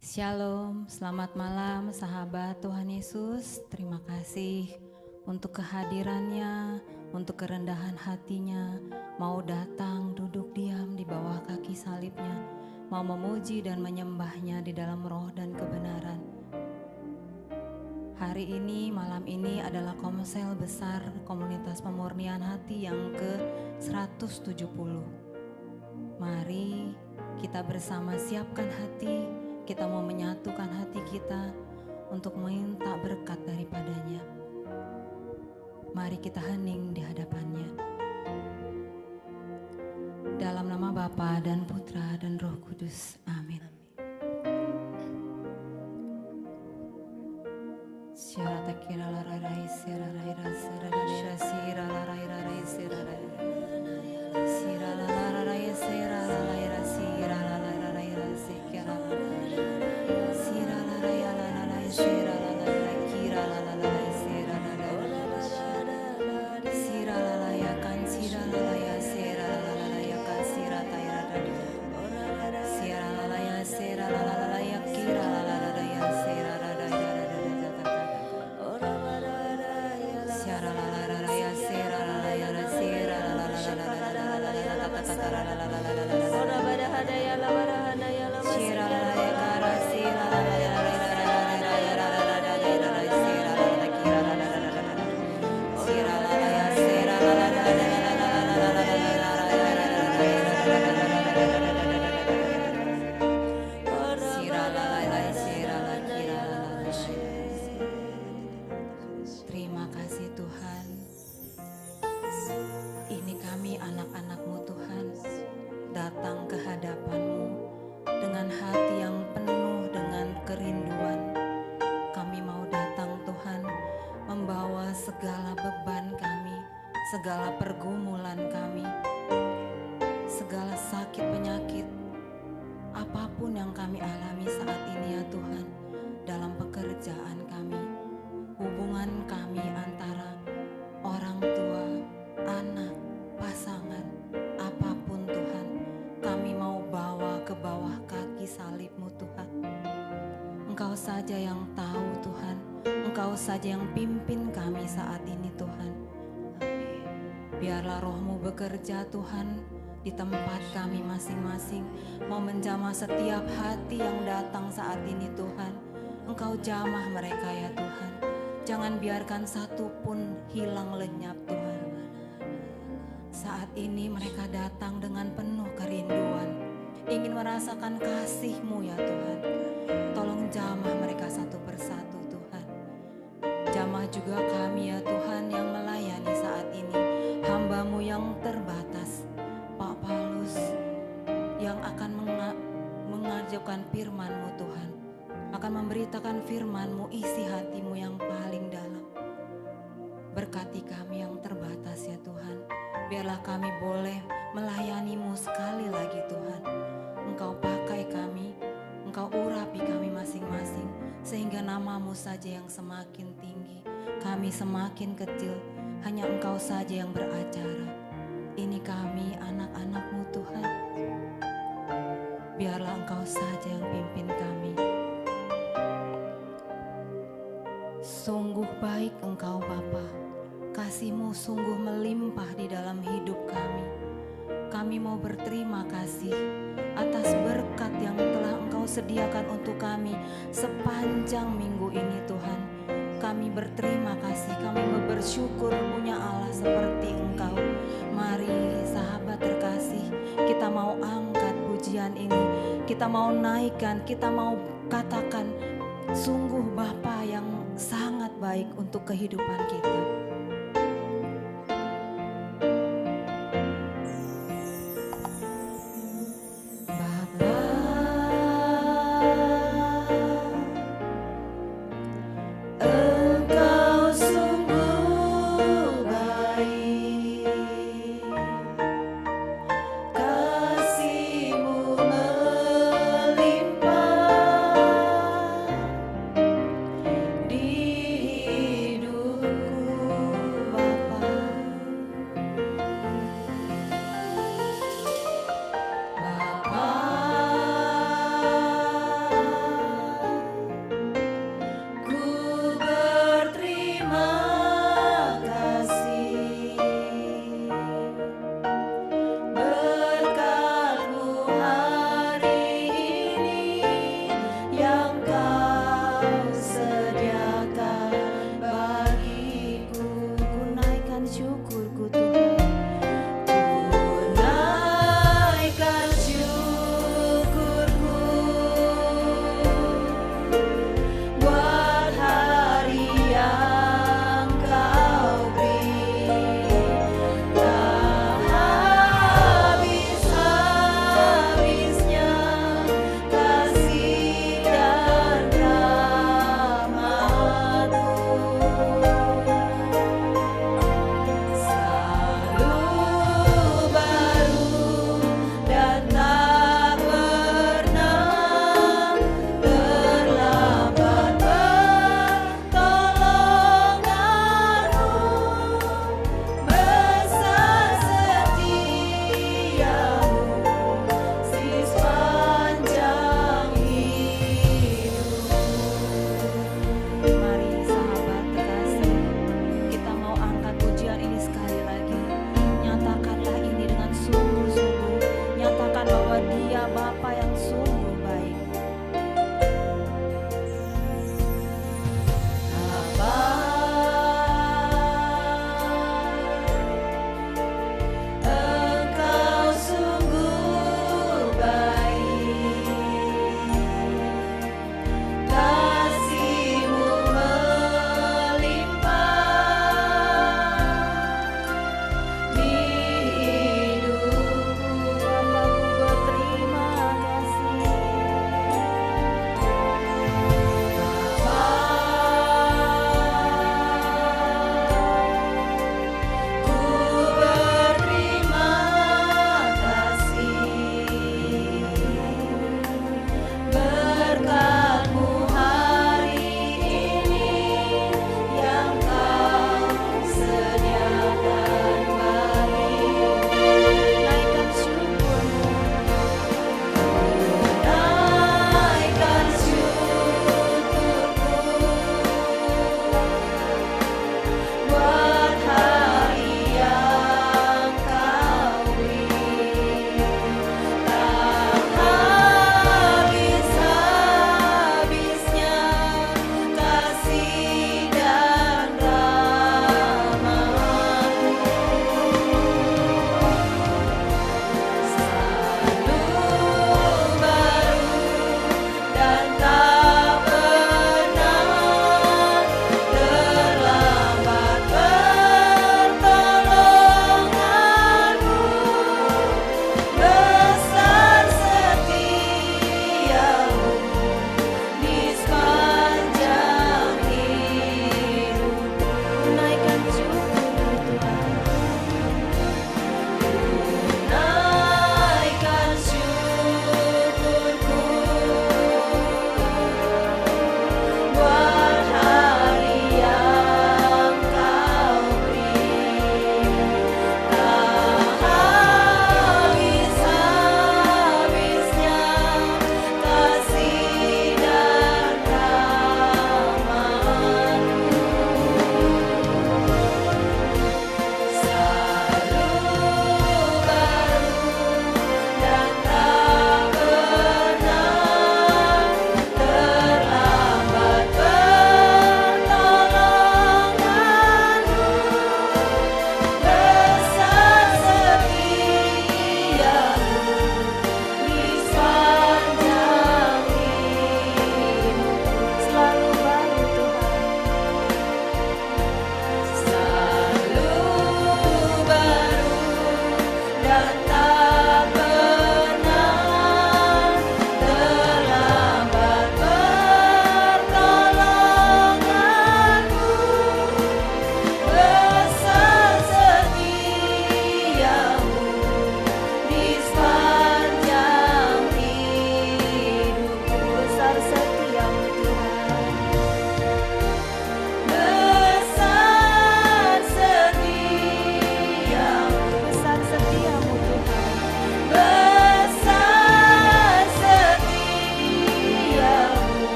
Shalom, selamat malam sahabat Tuhan Yesus. Terima kasih untuk kehadirannya, untuk kerendahan hatinya, mau datang duduk diam di bawah kaki salibnya, mau memuji dan menyembahnya di dalam roh dan kebenaran. Hari ini, malam ini adalah komsel besar komunitas pemurnian hati yang ke-170. Mari kita bersama siapkan hati, kita mau menyatukan hati kita untuk minta berkat daripadanya. Mari kita hening di hadapannya. Dalam nama Bapa dan Putra dan Roh Kudus. Amin. Terima kasih Tuhan. Ini kami anak-anak-Mu Tuhan, datang ke hadapan-Mu dengan hati yang penuh dengan kerinduan. Kami mau datang Tuhan, membawa segala beban kami, segala pergumulan kami, segala sakit penyakit, apapun yang kami alami saat ini ya Tuhan, dalam pekerjaan kami, hubungan kami antara orang tua, anak, pasangan, apapun Tuhan, kami mau bawa ke bawah kaki salib-Mu Tuhan. Engkau saja yang tahu Tuhan, Engkau saja yang pimpin kami saat ini Tuhan. Biarlah Roh-Mu bekerja Tuhan di tempat kami masing-masing, mau menjamah setiap hati yang datang saat ini Tuhan. Engkau jamah mereka ya Tuhan. Jangan biarkan satu pun hilang lenyap Tuhan. Saat ini mereka datang dengan penuh kerinduan, ingin merasakan kasih-Mu ya Tuhan. Tolong jamah mereka satu persatu Tuhan. Jamah juga kami ya Tuhan yang melayani saat ini, hamba-Mu yang terbatas, Pak Paulus yang akan mengajarkan firman-Mu Tuhan, akan memberitakan firman-Mu, isi hati-Mu yang paling dalam. Berkati kami yang terbatas ya Tuhan. Biarlah kami boleh melayani-Mu sekali lagi Tuhan. Engkau pakai kami, Engkau urapi kami masing-masing, sehingga nama-Mu saja yang semakin tinggi, kami semakin kecil, hanya Engkau saja yang beracara. Ini kami anak-anak-Mu Tuhan. Biarlah Engkau saja yang pimpin kami. Sungguh baik Engkau Bapa, kasih-Mu sungguh melimpah di dalam hidup kami. Kami mau berterima kasih atas berkat yang telah Engkau sediakan untuk kami sepanjang minggu ini Tuhan. Kami berterima kasih, kami bersyukur punya Allah seperti Engkau. Mari sahabat terkasih, kita mau angkat pujian ini, kita mau naikkan, kita mau katakan, sungguh Bapa yang sangat baik untuk kehidupan kita. Di hidupku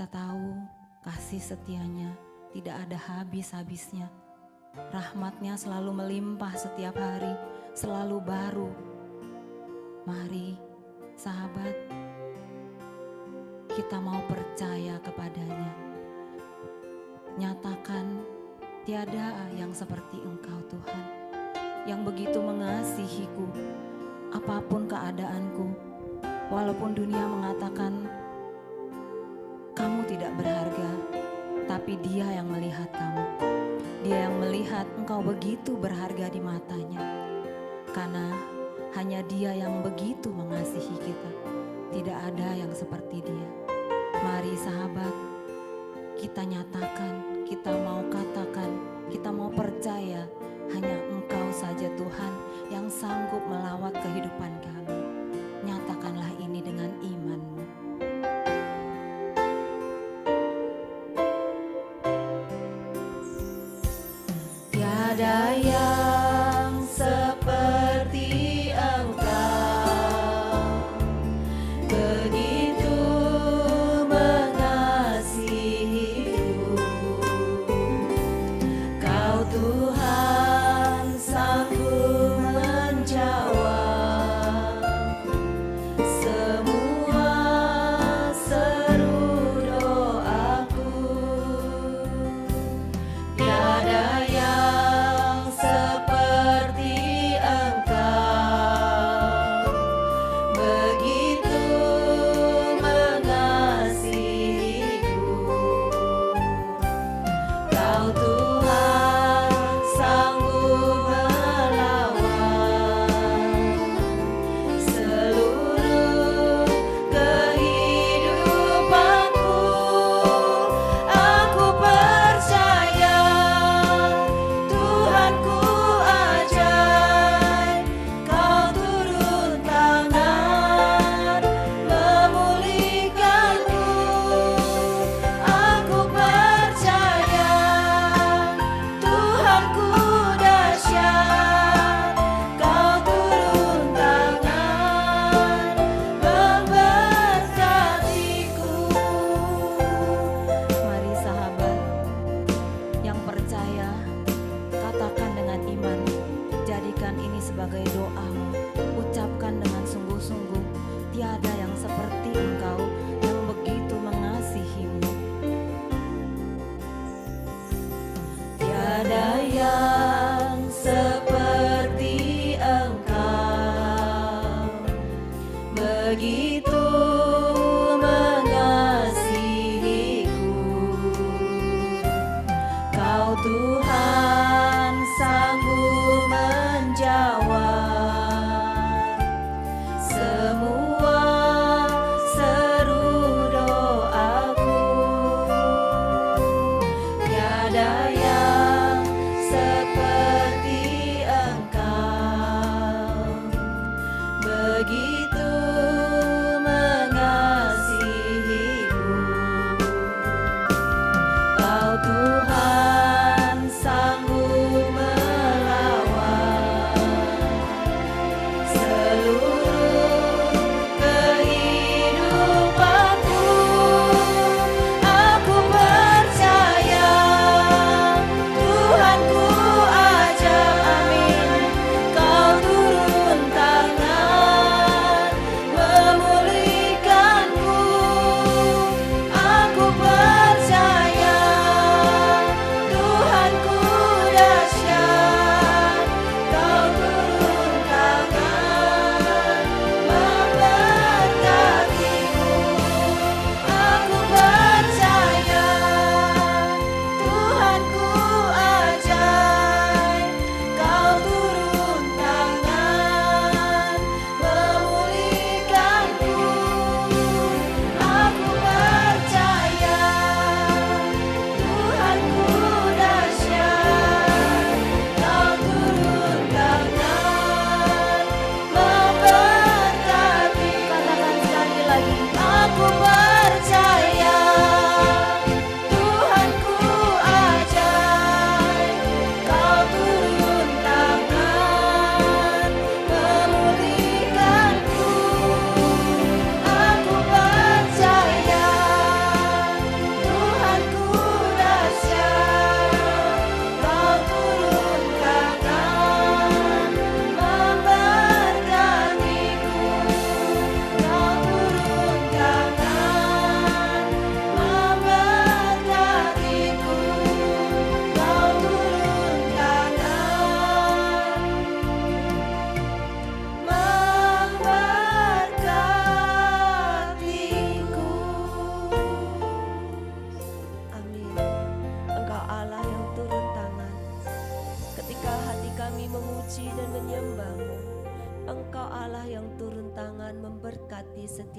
Kita tahu kasih setianya tidak ada habis-habisnya. Rahmatnya selalu melimpah setiap hari, selalu baru. Mari sahabat, kita mau percaya kepadanya. Nyatakan tiada yang seperti Engkau Tuhan, yang begitu mengasihiku apapun keadaanku. Walaupun dunia mengatakan kamu tidak berharga, tapi Dia yang melihat kamu. Dia yang melihat engkau begitu berharga di matanya. Karena hanya Dia yang begitu mengasihi kita. Tidak ada yang seperti Dia. Mari sahabat, kita nyatakan, kita mau katakan, kita mau percaya hanya Engkau saja Tuhan yang sanggup melawat kehidupan kami. Nyatakanlah ini dengan iman-Mu. Tiada yang seperti Engkau, begitu mengasihiku. Kau Tuhan sanggup menjawab semua seru doaku. Tiada yang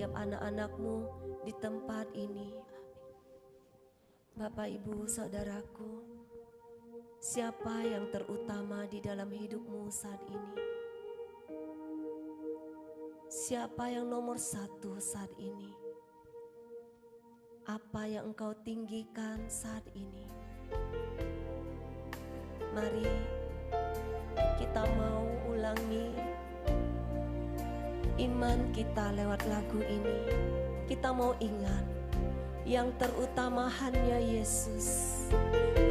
setiap anak-anak-Mu di tempat ini. Bapak, Ibu, Saudaraku, siapa yang terutama di dalam hidupmu saat ini? Siapa yang nomor satu saat ini? Apa yang engkau tinggikan saat ini? Mari kita mau ulangi iman kita lewat lagu ini. Kita mau ingat yang terutama hanya Yesus.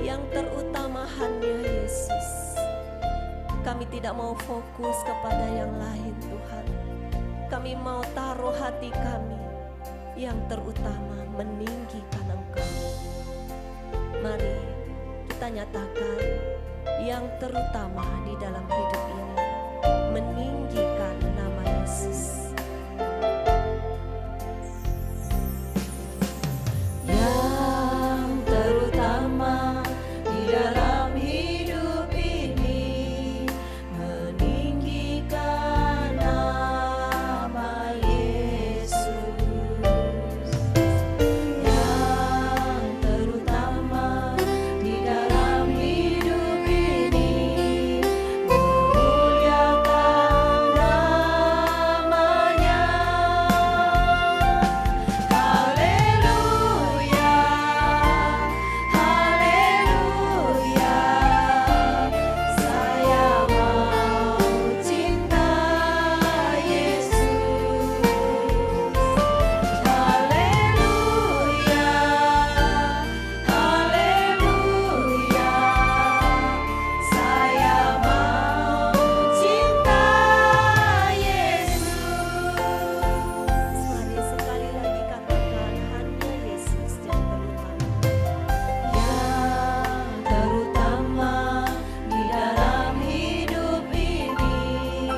Yang terutama hanya Yesus. Kami tidak mau fokus kepada yang lain, Tuhan. Kami mau taruh hati kami yang terutama meninggikan Engkau. Mari kita nyatakan yang terutama di dalam hidup ini, meninggikan nama Yesus. Yang terutama di dalam hidup ini, meninggikan nama Yesus. Yang terutama di dalam hidup ini, memuliakan namanya. Haleluya, haleluya, saya mau cinta Yesus. Haleluya, haleluya, saya mau cinta Yesus. Mari sekali lagi katakan hanya Yesus yang terutama di dalam hidup ini,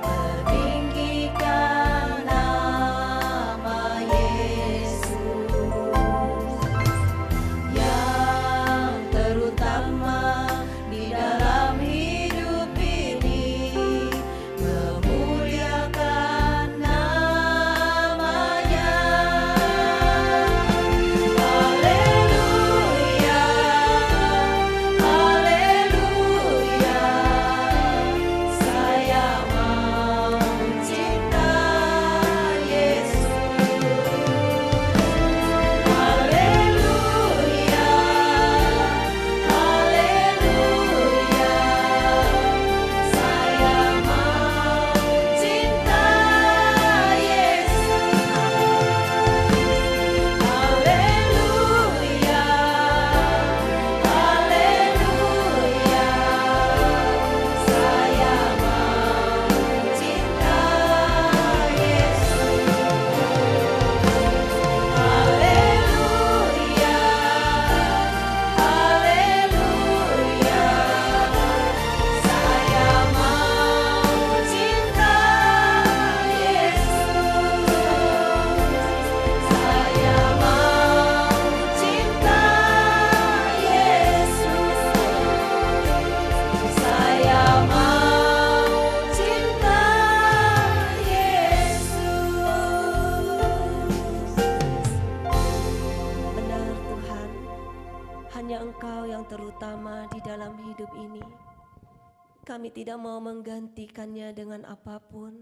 meninggikan nama Yesus. Yang terutama di dalam hidup ini, memuliakan namanya. Haleluya, haleluya, saya mau cinta Yesus. Haleluya, haleluya, saya mau cinta Yesus. Haleluya, haleluya, saya mau cinta Yesus. Haleluya, haleluya, saya mau cinta Yesus. Saya mau cinta Yesus. Saya mau cinta Yesus. Benar Tuhan, hanya Engkau yang terutama di dalam hidup ini. Kami tidak mau menggantikannya dengan apapun,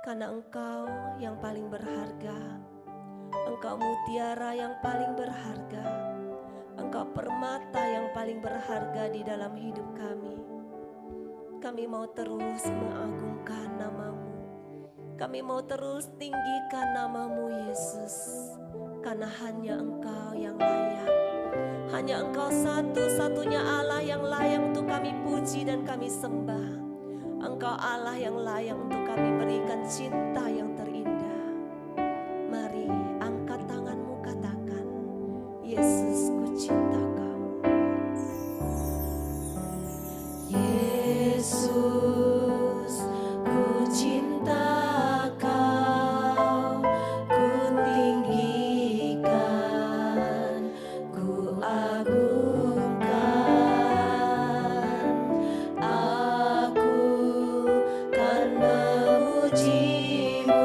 karena Engkau yang paling berharga. Engkau mutiara yang paling berharga. Engkau permata yang paling berharga di dalam hidup kami. Kami mau terus mengagungkan nama-Mu. Kami mau terus tinggikan nama-Mu Yesus, karena hanya Engkau yang layak. Hanya Engkau satu-satunya Allah yang layak untuk kami puji dan kami sembah. Engkau Allah yang layak untuk kami berikan cinta yang terindah. Mari angkat tanganmu, katakan, Yesus, ku cinta Kau. Yesus, ku cinta Kau, ku tinggikan, ku agungkan. Aku kan memuji-Mu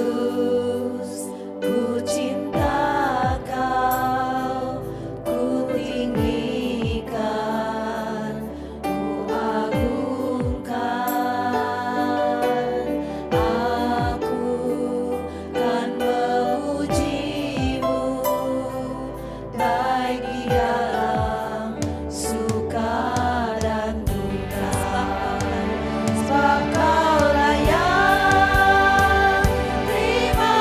Yesus, ku cinta Kau, ku tinggikan, ku agungkan. Aku kan memuji-Mu, baik di dalam suka dan duka. Sebab Kaulah yang terima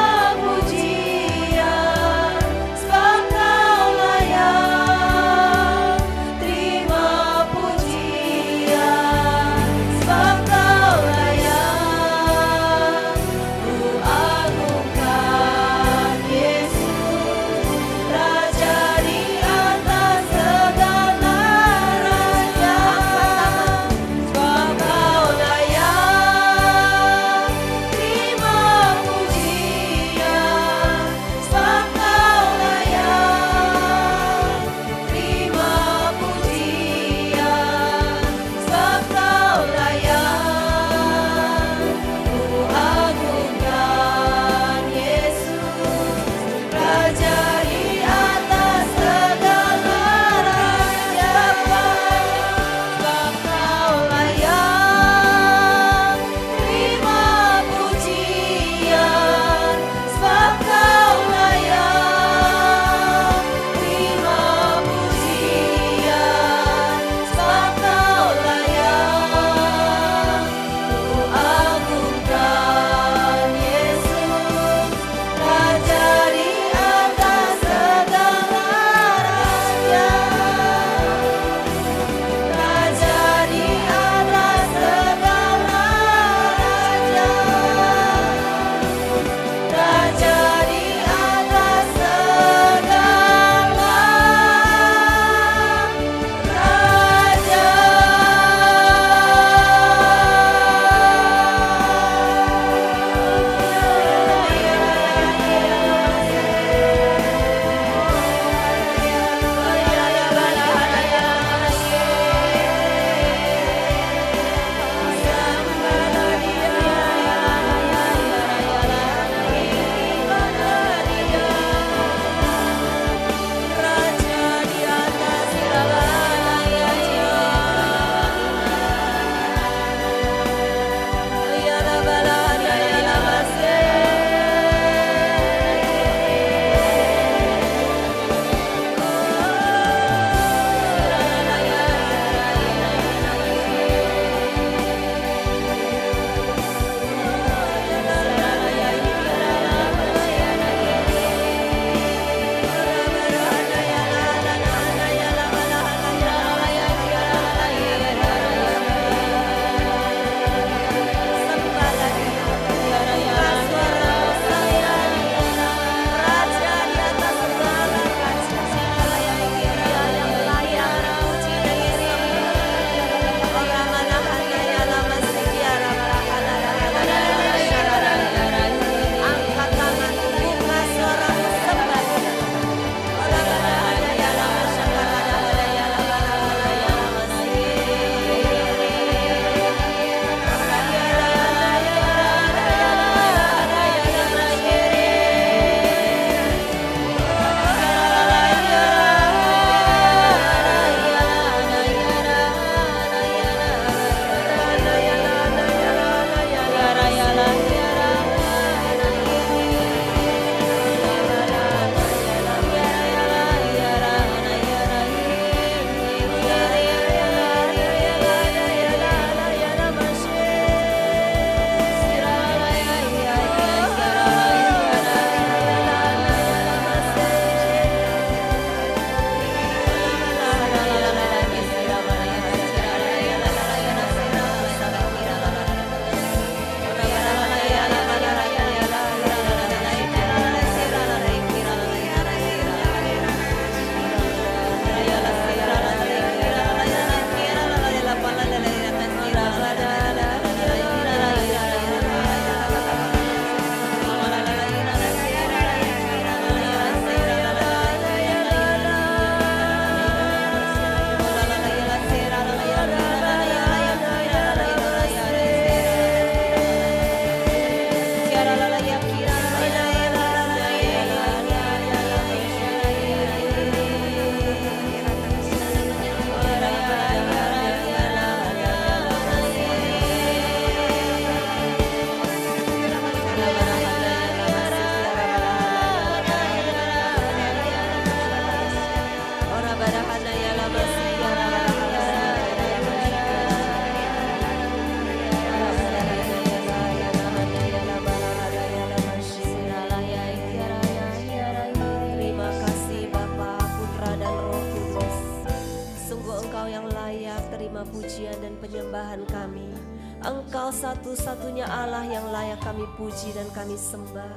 satu-satunya Allah yang layak kami puji dan kami sembah.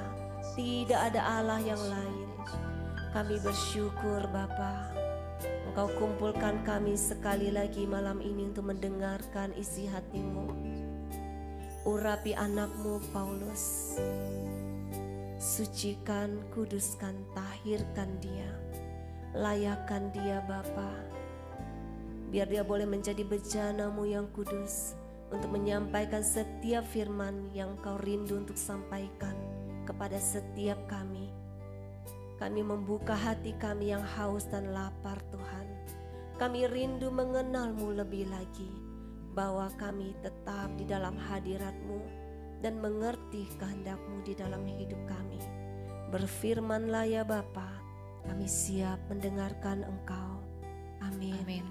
Tidak ada Allah yang lain. Kami bersyukur Bapa, Engkau kumpulkan kami sekali lagi malam ini untuk mendengarkan isi hati-Mu. Urapi anak-Mu Paulus, sucikan, kuduskan, tahirkan dia, layakkan dia Bapa, biar dia boleh menjadi bejana-Mu yang kudus untuk menyampaikan setiap firman yang Kau rindu untuk sampaikan kepada setiap kami. Kami membuka hati kami yang haus dan lapar Tuhan. Kami rindu mengenal-Mu lebih lagi, bahwa kami tetap di dalam hadirat-Mu dan mengerti kehendak-Mu di dalam hidup kami. Berfirman-Lah ya Bapa, kami siap mendengarkan Engkau. Amin. Amin.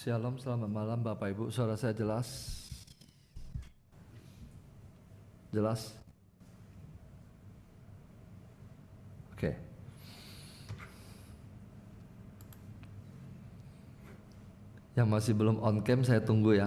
Shalom, selamat malam Bapak Ibu. Suara saya jelas? Jelas? Oke. Yang masih belum on cam saya tunggu ya.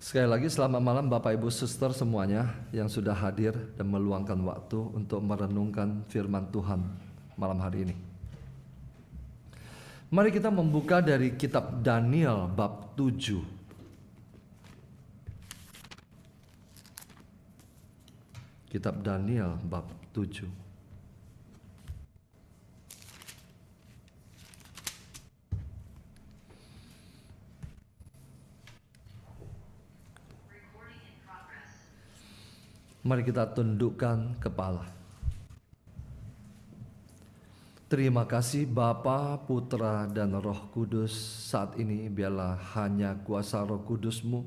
Sekali lagi selamat malam Bapak Ibu Suster semuanya yang sudah hadir dan meluangkan waktu untuk merenungkan firman Tuhan malam hari ini. Mari kita membuka dari kitab Daniel bab 7. Kitab Daniel bab 7. Mari kita tundukkan kepala. Terima kasih Bapa, Putra, dan Roh Kudus. Saat ini biarlah hanya kuasa Roh Kudus-Mu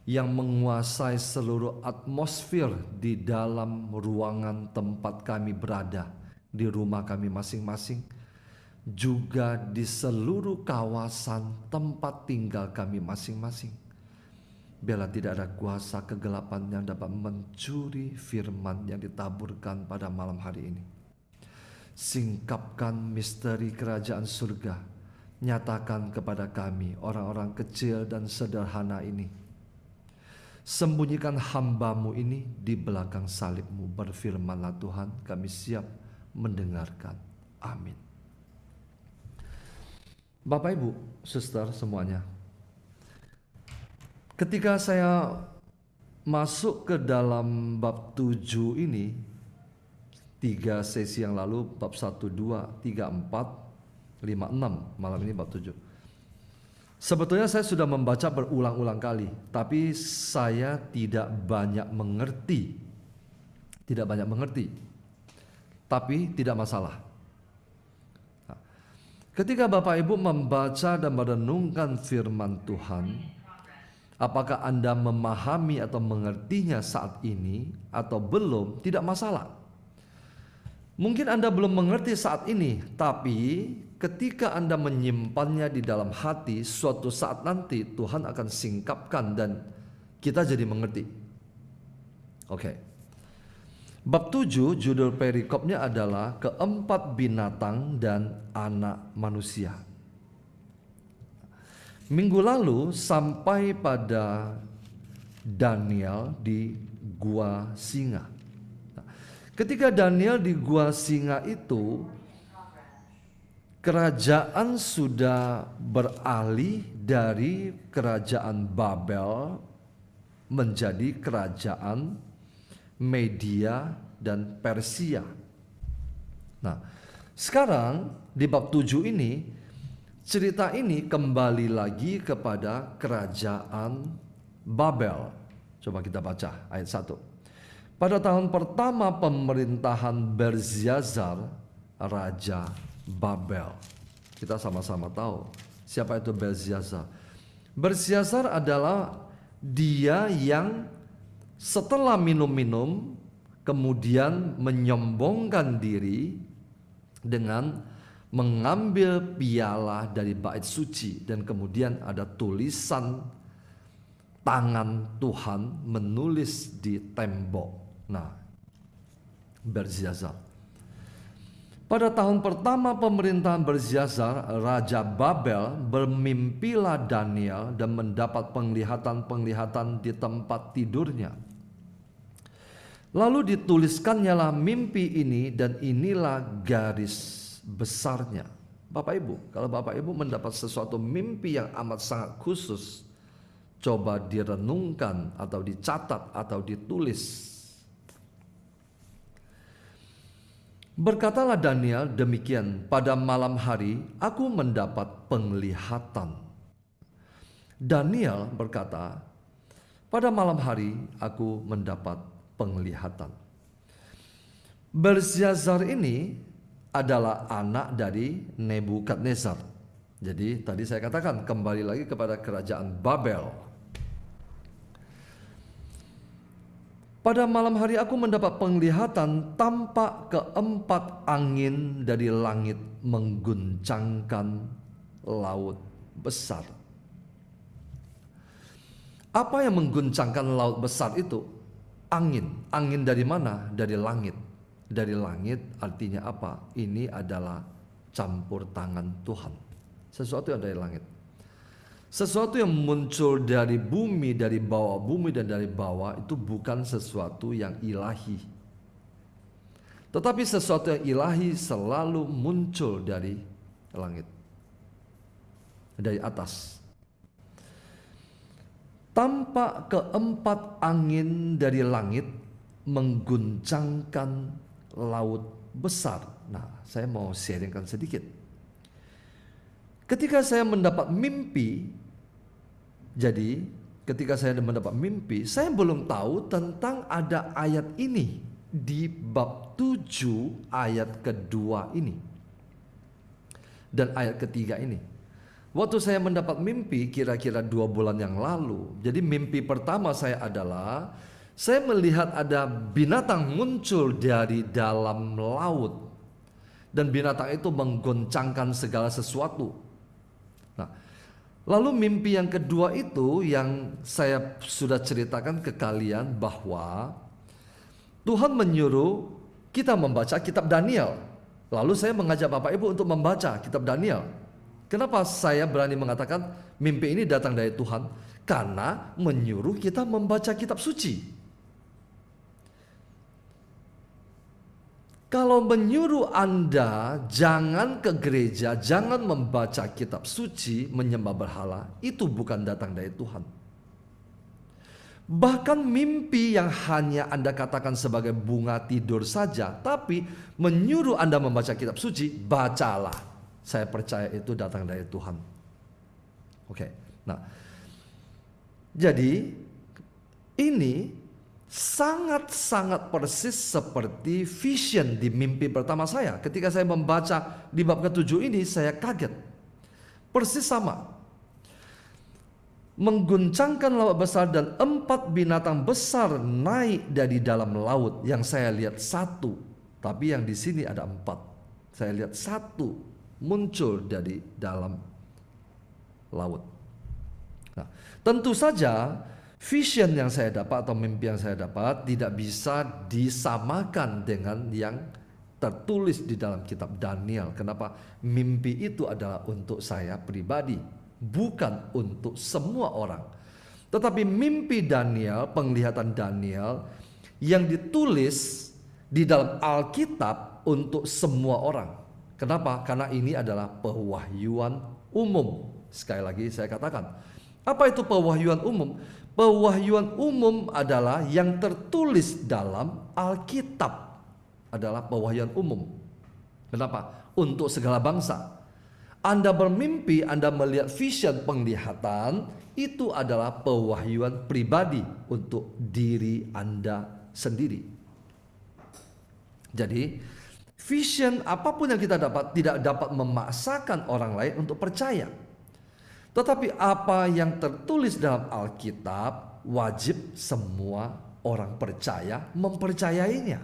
yang menguasai seluruh atmosfer di dalam ruangan tempat kami berada, di rumah kami masing-masing, juga di seluruh kawasan tempat tinggal kami masing-masing. Biarlah tidak ada kuasa kegelapan yang dapat mencuri firman yang ditaburkan pada malam hari ini. Singkapkan misteri kerajaan surga. Nyatakan kepada kami, orang-orang kecil dan sederhana ini. Sembunyikan hamba-Mu ini di belakang salib-Mu. Berfirmanlah Tuhan, kami siap mendengarkan. Amin. Bapak Ibu, Suster semuanya, ketika saya masuk ke dalam bab 7 ini, 3 sesi yang lalu, bab 1, 2, 3, 4, 5, 6, malam ini bab 7. Sebetulnya saya sudah membaca berulang-ulang kali, tapi saya tidak banyak mengerti. Tapi tidak masalah. Nah, ketika Bapak Ibu membaca dan merenungkan firman Tuhan, apakah Anda memahami atau mengertinya saat ini atau belum, tidak masalah. Mungkin Anda belum mengerti saat ini, tapi ketika Anda menyimpannya di dalam hati, suatu saat nanti Tuhan akan singkapkan dan kita jadi mengerti. Oke. Bab 7 judul perikopnya adalah keempat binatang dan anak manusia. Minggu lalu sampai pada Daniel di gua singa. Ketika Daniel di gua singa itu, kerajaan sudah beralih dari kerajaan Babel menjadi kerajaan Media dan Persia. Nah, sekarang di bab 7 ini, cerita ini kembali lagi kepada kerajaan Babel. Coba kita baca ayat 1. Pada tahun pertama pemerintahan Belsyazar, Raja Babel. Kita sama-sama tahu siapa itu Belsyazar. Belsyazar adalah dia yang setelah minum-minum kemudian menyombongkan diri dengan mengambil piala dari bait suci, dan kemudian ada tulisan tangan Tuhan menulis di tembok. Nah, Belsyazar. Pada tahun pertama pemerintahan Belsyazar, Raja Babel, bermimpilah Daniel dan mendapat penglihatan-penglihatan di tempat tidurnya. Lalu dituliskannya lah mimpi ini, dan inilah garis besarnya. Bapak Ibu, kalau Bapak Ibu mendapat sesuatu mimpi yang amat sangat khusus, coba direnungkan atau dicatat atau ditulis. Berkatalah Daniel demikian, pada malam hari aku mendapat penglihatan. Daniel berkata, pada malam hari aku mendapat penglihatan. Belsyazar ini adalah anak dari Nebukadnezar. Jadi tadi saya katakan kembali lagi kepada kerajaan Babel. Pada malam hari aku mendapat penglihatan, tampak keempat angin dari langit mengguncangkan laut besar. Apa yang mengguncangkan laut besar itu? Angin. Angin dari mana? Dari langit. Dari langit artinya apa? Ini adalah campur tangan Tuhan. Sesuatu yang dari langit. Sesuatu yang muncul dari bumi, dari bawah bumi dan dari bawah, itu bukan sesuatu yang ilahi. Tetapi sesuatu yang ilahi selalu muncul dari langit, dari atas. Tampak keempat angin dari langit mengguncangkan laut besar. Nah, saya mau sharingkan sedikit. Ketika saya mendapat mimpi, jadi ketika saya mendapat mimpi, saya belum tahu tentang ada ayat ini di bab 7 ayat kedua ini dan ayat ketiga ini. Waktu saya mendapat mimpi kira-kira 2 bulan yang lalu. Jadi mimpi pertama saya adalah saya melihat ada binatang muncul dari dalam laut, dan binatang itu menggoncangkan segala sesuatu. Nah, lalu mimpi yang kedua itu yang saya sudah ceritakan ke kalian, bahwa Tuhan menyuruh kita membaca kitab Daniel. Lalu saya mengajak Bapak Ibu untuk membaca kitab Daniel. Kenapa saya berani mengatakan mimpi ini datang dari Tuhan? Karena menyuruh kita membaca kitab suci. Kalau menyuruh Anda jangan ke gereja, jangan membaca kitab suci, menyembah berhala, itu bukan datang dari Tuhan. Bahkan mimpi yang hanya Anda katakan sebagai bunga tidur saja, tapi menyuruh Anda membaca kitab suci, bacalah. Saya percaya itu datang dari Tuhan. Oke. Nah, jadi ini sangat-sangat persis seperti vision di mimpi pertama saya. Ketika saya membaca di bab ke-7 ini, saya kaget. Persis sama. Mengguncangkan laut besar, dan 4 binatang besar naik dari dalam laut. Yang saya lihat 1, tapi yang di sini ada 4. Saya lihat 1 muncul dari dalam laut. Nah, tentu saja vision yang saya dapat atau mimpi yang saya dapat tidak bisa disamakan dengan yang tertulis di dalam kitab Daniel. Kenapa? Mimpi itu adalah untuk saya pribadi, bukan untuk semua orang. Tetapi mimpi Daniel, penglihatan Daniel yang ditulis di dalam Alkitab untuk semua orang. Kenapa? Karena ini adalah pewahyuan umum. Sekali lagi saya katakan, apa itu pewahyuan umum? Pewahyuan umum adalah yang tertulis dalam Alkitab, adalah pewahyuan umum. Kenapa? Untuk segala bangsa. Anda bermimpi, Anda melihat vision, penglihatan, itu adalah pewahyuan pribadi untuk diri Anda sendiri. Jadi, vision apapun yang kita dapat tidak dapat memaksakan orang lain untuk percaya. Tetapi apa yang tertulis dalam Alkitab wajib semua orang percaya mempercayainya.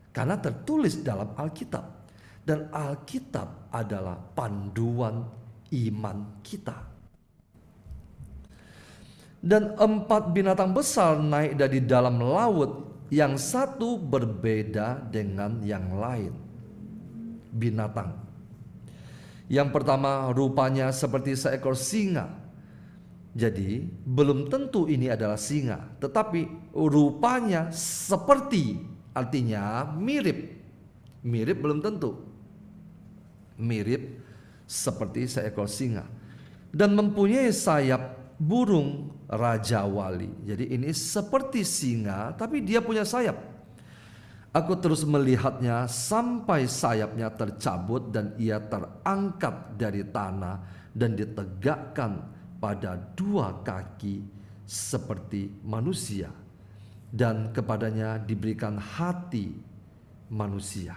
Karena tertulis dalam Alkitab. Dan Alkitab adalah panduan iman kita. Dan 4 binatang besar naik dari dalam laut, yang satu berbeda dengan yang lain. Binatang. Yang pertama rupanya seperti seekor singa. Jadi belum tentu ini adalah singa, tetapi rupanya seperti, artinya mirip. Mirip belum tentu. Mirip seperti seekor singa. Dan mempunyai sayap burung Raja Wali. Jadi ini seperti singa, tapi dia punya sayap. Aku terus melihatnya sampai sayapnya tercabut dan ia terangkat dari tanah dan ditegakkan pada 2 kaki seperti manusia. Dan kepadanya diberikan hati manusia.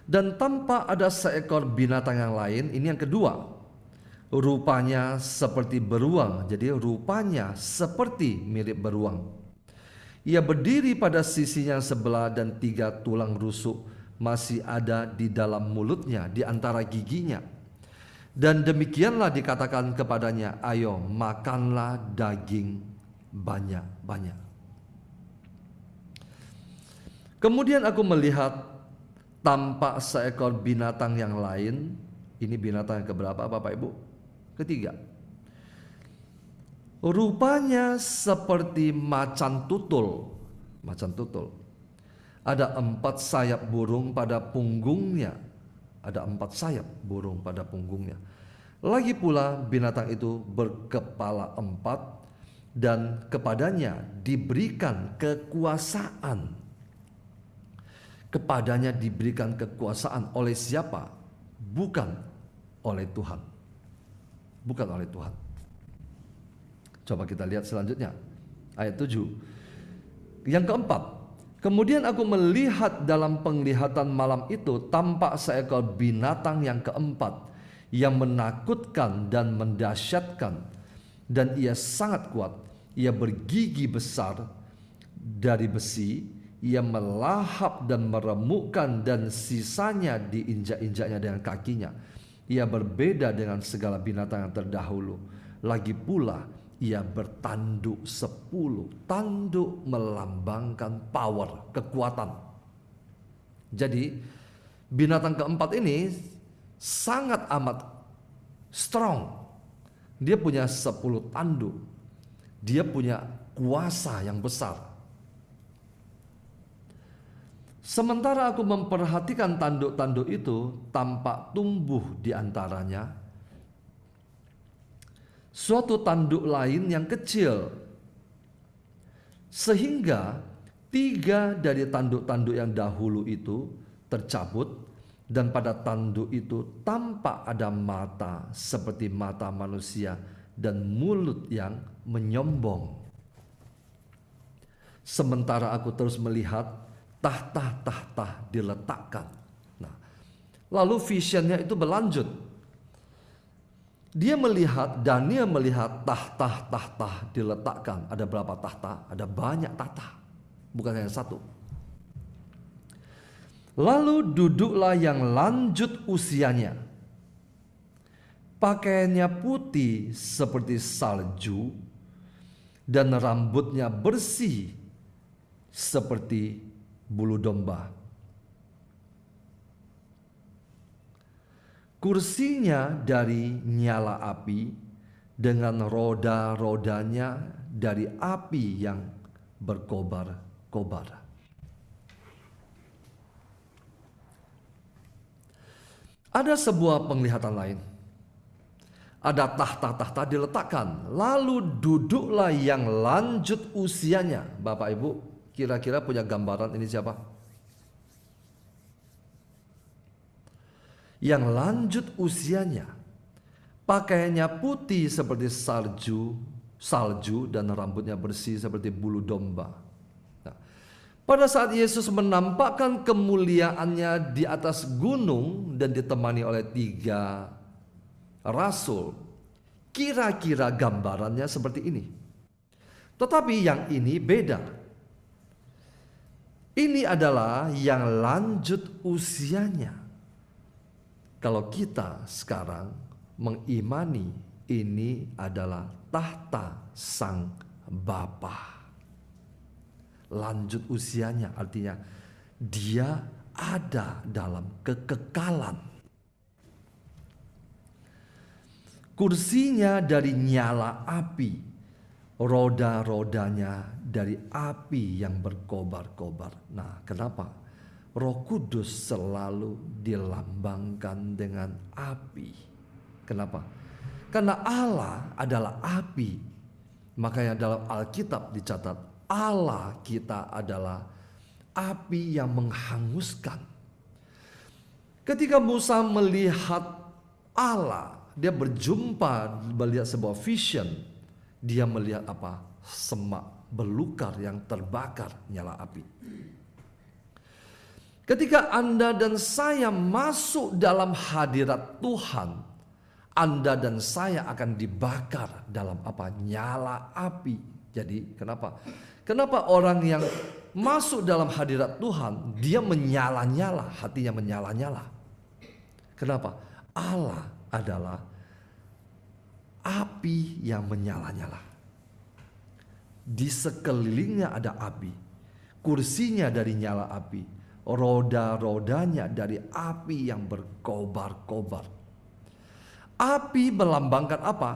Dan tampak ada seekor binatang yang lain, ini yang kedua. Rupanya seperti beruang, jadi rupanya seperti mirip beruang. Ia berdiri pada sisinya sebelah dan 3 tulang rusuk masih ada di dalam mulutnya, di antara giginya. Dan demikianlah dikatakan kepadanya, ayo makanlah daging banyak-banyak. Kemudian aku melihat tampak seekor binatang yang lain. Ini binatang yang keberapa Bapak Ibu? Ketiga. Rupanya seperti macan tutul. Macan tutul. Ada 4 sayap burung pada punggungnya. Ada 4 sayap burung pada punggungnya. Lagi pula binatang itu berkepala 4 dan kepadanya diberikan kekuasaan. Kepadanya diberikan kekuasaan oleh siapa? Bukan oleh Tuhan. Bukan oleh Tuhan. Coba kita lihat selanjutnya. Ayat 7. Yang keempat. Kemudian aku melihat dalam penglihatan malam itu tampak seekor binatang yang keempat, yang menakutkan dan mendahsyatkan. Dan ia sangat kuat. Ia bergigi besar dari besi. Ia melahap dan meremukkan dan sisanya diinjak-injaknya dengan kakinya. Ia berbeda dengan segala binatang yang terdahulu. Lagi pula ia bertanduk 10. Tanduk melambangkan power, kekuatan. Jadi binatang keempat ini sangat amat strong. Dia punya 10 tanduk. Dia punya kuasa yang besar. Sementara aku memperhatikan tanduk-tanduk itu, tampak tumbuh di antaranya suatu tanduk lain yang kecil. Sehingga 3 dari tanduk-tanduk yang dahulu itu tercabut, dan pada tanduk itu tampak ada mata seperti mata manusia dan mulut yang menyombong. Sementara aku terus melihat, tahta-tahta diletakkan. Nah, lalu visionnya itu berlanjut. Daniel melihat tahta-tahta diletakkan. Ada berapa tahta? Ada banyak tahta. Bukan hanya satu. Lalu duduklah yang lanjut usianya. Pakaiannya putih seperti salju dan rambutnya bersih seperti bulu domba. Kursinya dari nyala api, dengan roda-rodanya dari api yang berkobar-kobar. Ada sebuah penglihatan lain. Ada tahta-tahta diletakkan, lalu duduklah yang lanjut usianya. Bapak Ibu, kira-kira punya gambaran ini siapa? Yang lanjut usianya, pakaiannya putih seperti salju dan rambutnya bersih seperti bulu domba. Nah, pada saat Yesus menampakkan kemuliaannya di atas gunung dan ditemani oleh 3 rasul, kira-kira gambarannya seperti ini. Tetapi yang ini beda. Ini adalah yang lanjut usianya. Kalau kita sekarang mengimani ini adalah tahta Sang Bapa. Lanjut usianya artinya dia ada dalam kekekalan. Kursinya dari nyala api, roda-rodanya dari api yang berkobar-kobar. Nah, kenapa? Roh Kudus selalu dilambangkan dengan api. Kenapa? Karena Allah adalah api. Makanya dalam Alkitab dicatat, Allah kita adalah api yang menghanguskan. Ketika Musa melihat Allah, dia berjumpa, melihat sebuah vision. Dia melihat apa? Semak belukar yang terbakar nyala api. Ketika Anda dan saya masuk dalam hadirat Tuhan, Anda dan saya akan dibakar dalam apa? Nyala api. Jadi kenapa? Kenapa orang yang masuk dalam hadirat Tuhan, dia menyala-nyala, hatinya menyala-nyala. Kenapa? Allah adalah api yang menyala-nyala. Di sekelilingnya ada api. Kursinya dari nyala api. Roda-rodanya dari api yang berkobar-kobar. Api melambangkan apa?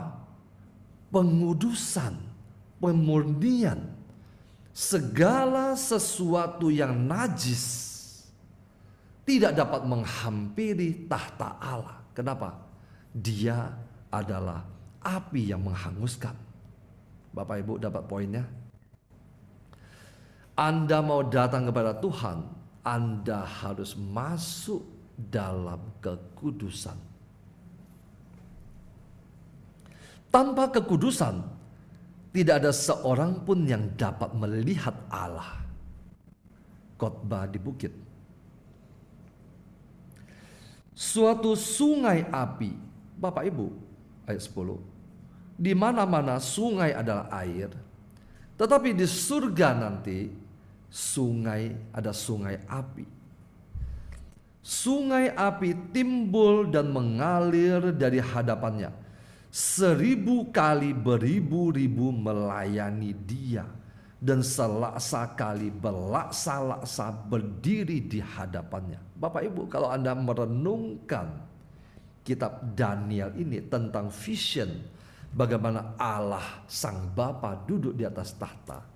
Pengudusan, pemurnian. Segala sesuatu yang najis tidak dapat menghampiri tahta Allah. Kenapa? Dia adalah api yang menghanguskan. Bapak Ibu dapat poinnya? Anda mau datang kepada Tuhan, Anda harus masuk dalam kekudusan. Tanpa kekudusan, tidak ada seorang pun yang dapat melihat Allah. Khotbah di bukit. Suatu sungai api, Bapak Ibu, ayat 10. Di mana-mana sungai adalah air, tetapi di surga nanti ada sungai api. Sungai api timbul dan mengalir dari hadapannya. 1000 kali beribu-ribu melayani dia, dan selaksa kali berlaksa-laksa berdiri di hadapannya. Bapak Ibu, kalau Anda merenungkan kitab Daniel ini tentang vision, bagaimana Allah Sang Bapa duduk di atas tahta,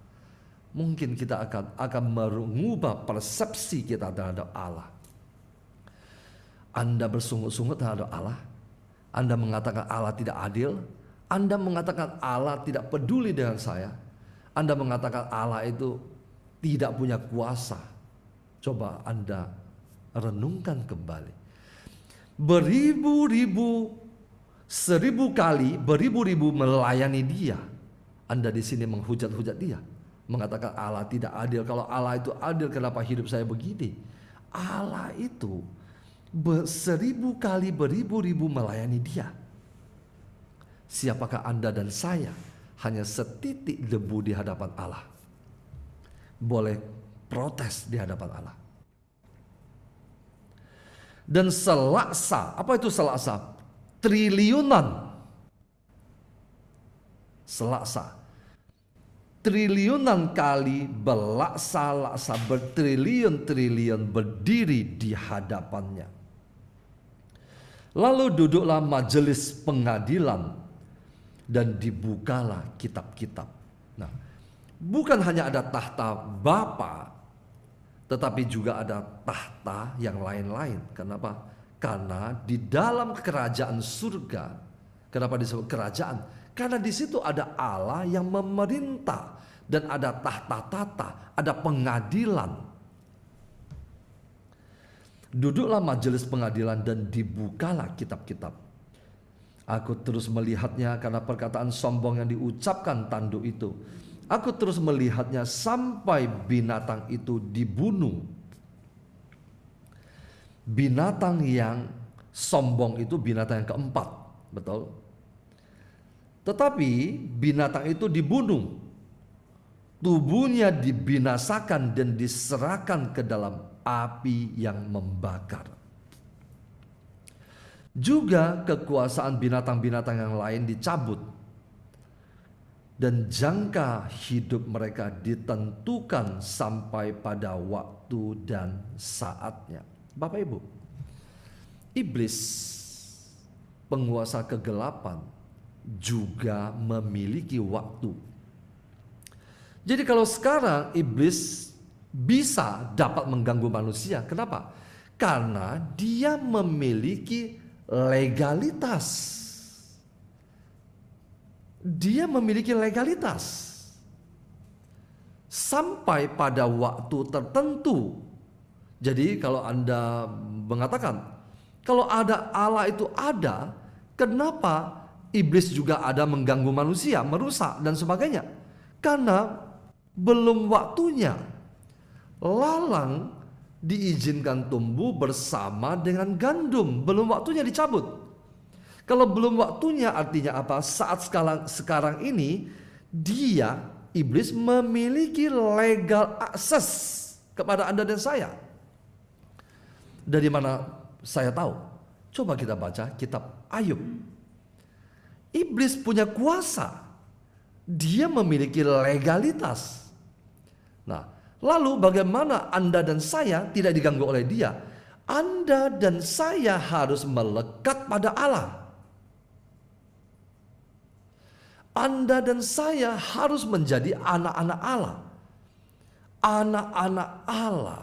mungkin kita akan mengubah persepsi kita terhadap Allah. Anda bersungut-sungut terhadap Allah, Anda mengatakan Allah tidak adil, Anda mengatakan Allah tidak peduli dengan saya, Anda mengatakan Allah itu tidak punya kuasa. Coba Anda renungkan kembali. Beribu-ribu, 1000 kali, beribu-ribu melayani dia. Anda di sini menghujat-hujat dia, mengatakan Allah tidak adil. Kalau Allah itu adil, kenapa hidup saya begini? Allah itu 1000 kali, beribu-ribu melayani dia. Siapakah Anda dan saya? Hanya setitik debu di hadapan Allah. Boleh protes di hadapan Allah. Dan selaksa, apa itu selaksa? Triliunan. Selaksa. Triliunan kali berlaksa-laksa, bertriliun-triliun berdiri di hadapannya. Lalu duduklah majelis pengadilan dan dibukalah kitab-kitab. Nah, bukan hanya ada tahta Bapa, tetapi juga ada tahta yang lain-lain. Kenapa? Karena di dalam kerajaan surga, kenapa disebut kerajaan? Karena di situ ada Allah yang memerintah dan ada tahta-tahta, ada pengadilan. Duduklah majelis pengadilan dan dibukalah kitab-kitab. Aku terus melihatnya karena perkataan sombong yang diucapkan tanduk itu. Aku terus melihatnya sampai binatang itu dibunuh. Binatang yang sombong itu binatang yang keempat, betul? Tetapi binatang itu dibunuh. Tubuhnya dibinasakan dan diserahkan ke dalam api yang membakar. Juga kekuasaan binatang-binatang yang lain dicabut, dan jangka hidup mereka ditentukan sampai pada waktu dan saatnya. Bapak Ibu, iblis, penguasa kegelapan, juga memiliki waktu. Jadi kalau sekarang iblis bisa dapat mengganggu manusia. Kenapa? Karena dia memiliki legalitas. Dia memiliki legalitas. Sampai pada waktu tertentu. Jadi kalau Anda mengatakan, kalau ada Allah itu ada, kenapa iblis juga ada mengganggu manusia, merusak dan sebagainya? Karena belum waktunya. Lalang diizinkan tumbuh bersama dengan gandum, belum waktunya dicabut. Kalau belum waktunya artinya apa? Saat sekarang ini dia, iblis, memiliki legal akses kepada Anda dan saya. Dari mana saya tahu? Coba kita baca kitab Ayub. Iblis punya kuasa. Dia memiliki legalitas. Nah, lalu bagaimana Anda dan saya tidak diganggu oleh dia? Anda dan saya harus melekat pada Allah. Anda dan saya harus menjadi anak-anak Allah. Anak-anak Allah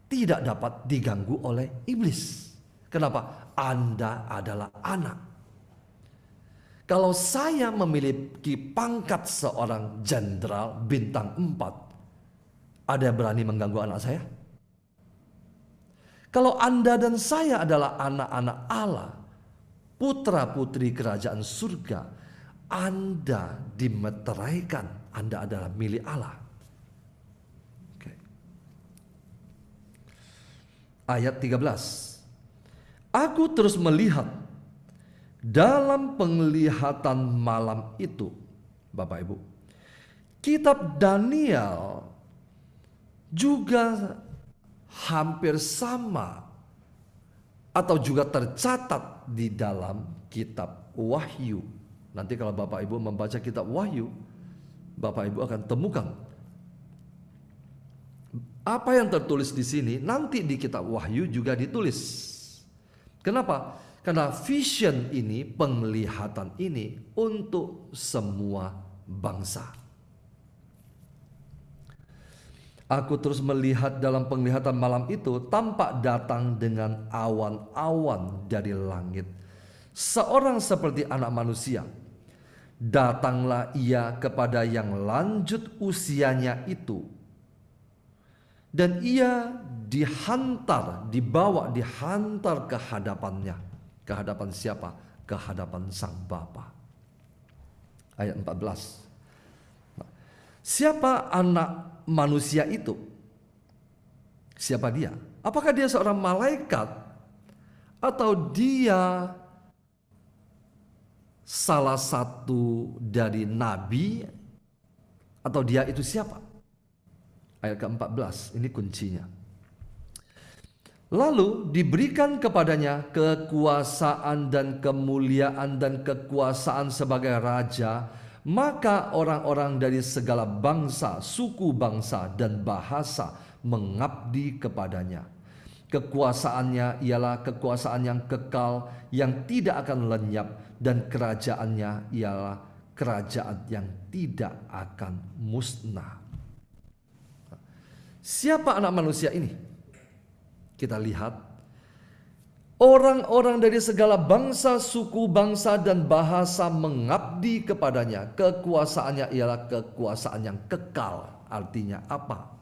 tidak dapat diganggu oleh iblis. Kenapa? Anda adalah anak. Kalau saya memiliki pangkat seorang jenderal bintang 4, ada yang berani mengganggu anak saya? Kalau Anda dan saya adalah anak-anak Allah, putra-putri kerajaan surga, Anda dimeteraikan, Anda adalah milik Allah. Oke. Ayat 13. Aku terus melihat dalam penglihatan malam itu, Bapak Ibu, kitab Daniel juga hampir sama atau juga tercatat di dalam kitab Wahyu. Nanti kalau Bapak Ibu membaca kitab Wahyu, Bapak Ibu akan temukan apa yang tertulis di sini nanti di kitab Wahyu juga ditulis. Kenapa? Karena vision ini, penglihatan ini untuk semua bangsa. Aku terus melihat dalam penglihatan malam itu, tampak datang dengan awan-awan dari langit, seorang seperti anak manusia. Datanglah ia kepada yang lanjut usianya itu, dan ia dihantar, dihantar ke hadapannya. Ke hadapan siapa? Ke hadapan Sang Bapa. Ayat 14. Siapa anak manusia itu? Siapa dia? Apakah dia seorang malaikat? Atau dia salah satu dari nabi? Atau dia itu siapa? Ayat ke-14, ini kuncinya. Lalu diberikan kepadanya kekuasaan dan kemuliaan dan kekuasaan sebagai raja, maka orang-orang dari segala bangsa, suku bangsa dan bahasa mengabdi kepadanya. Kekuasaannya ialah kekuasaan yang kekal, yang tidak akan lenyap, dan kerajaannya ialah kerajaan yang tidak akan musnah. Siapa anak manusia ini? Kita lihat Orang-orang dari segala bangsa, suku, bangsa, dan bahasa mengabdi kepadanya. Kekuasaannya ialah kekuasaan yang kekal. Artinya apa?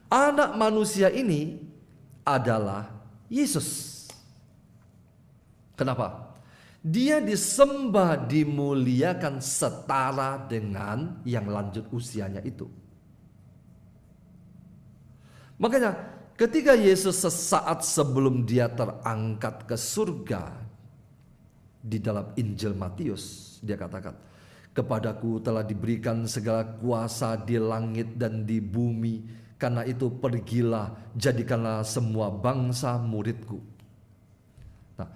Anak manusia ini adalah Yesus. Kenapa? Dia disembah, dimuliakan setara dengan yang lanjut usianya itu. Makanya ketika Yesus sesaat sebelum dia terangkat ke surga, di dalam Injil Matius dia katakan, "Kepadaku telah diberikan segala kuasa di langit dan di bumi, karena itu pergilah, jadikanlah semua bangsa muridku." Nah,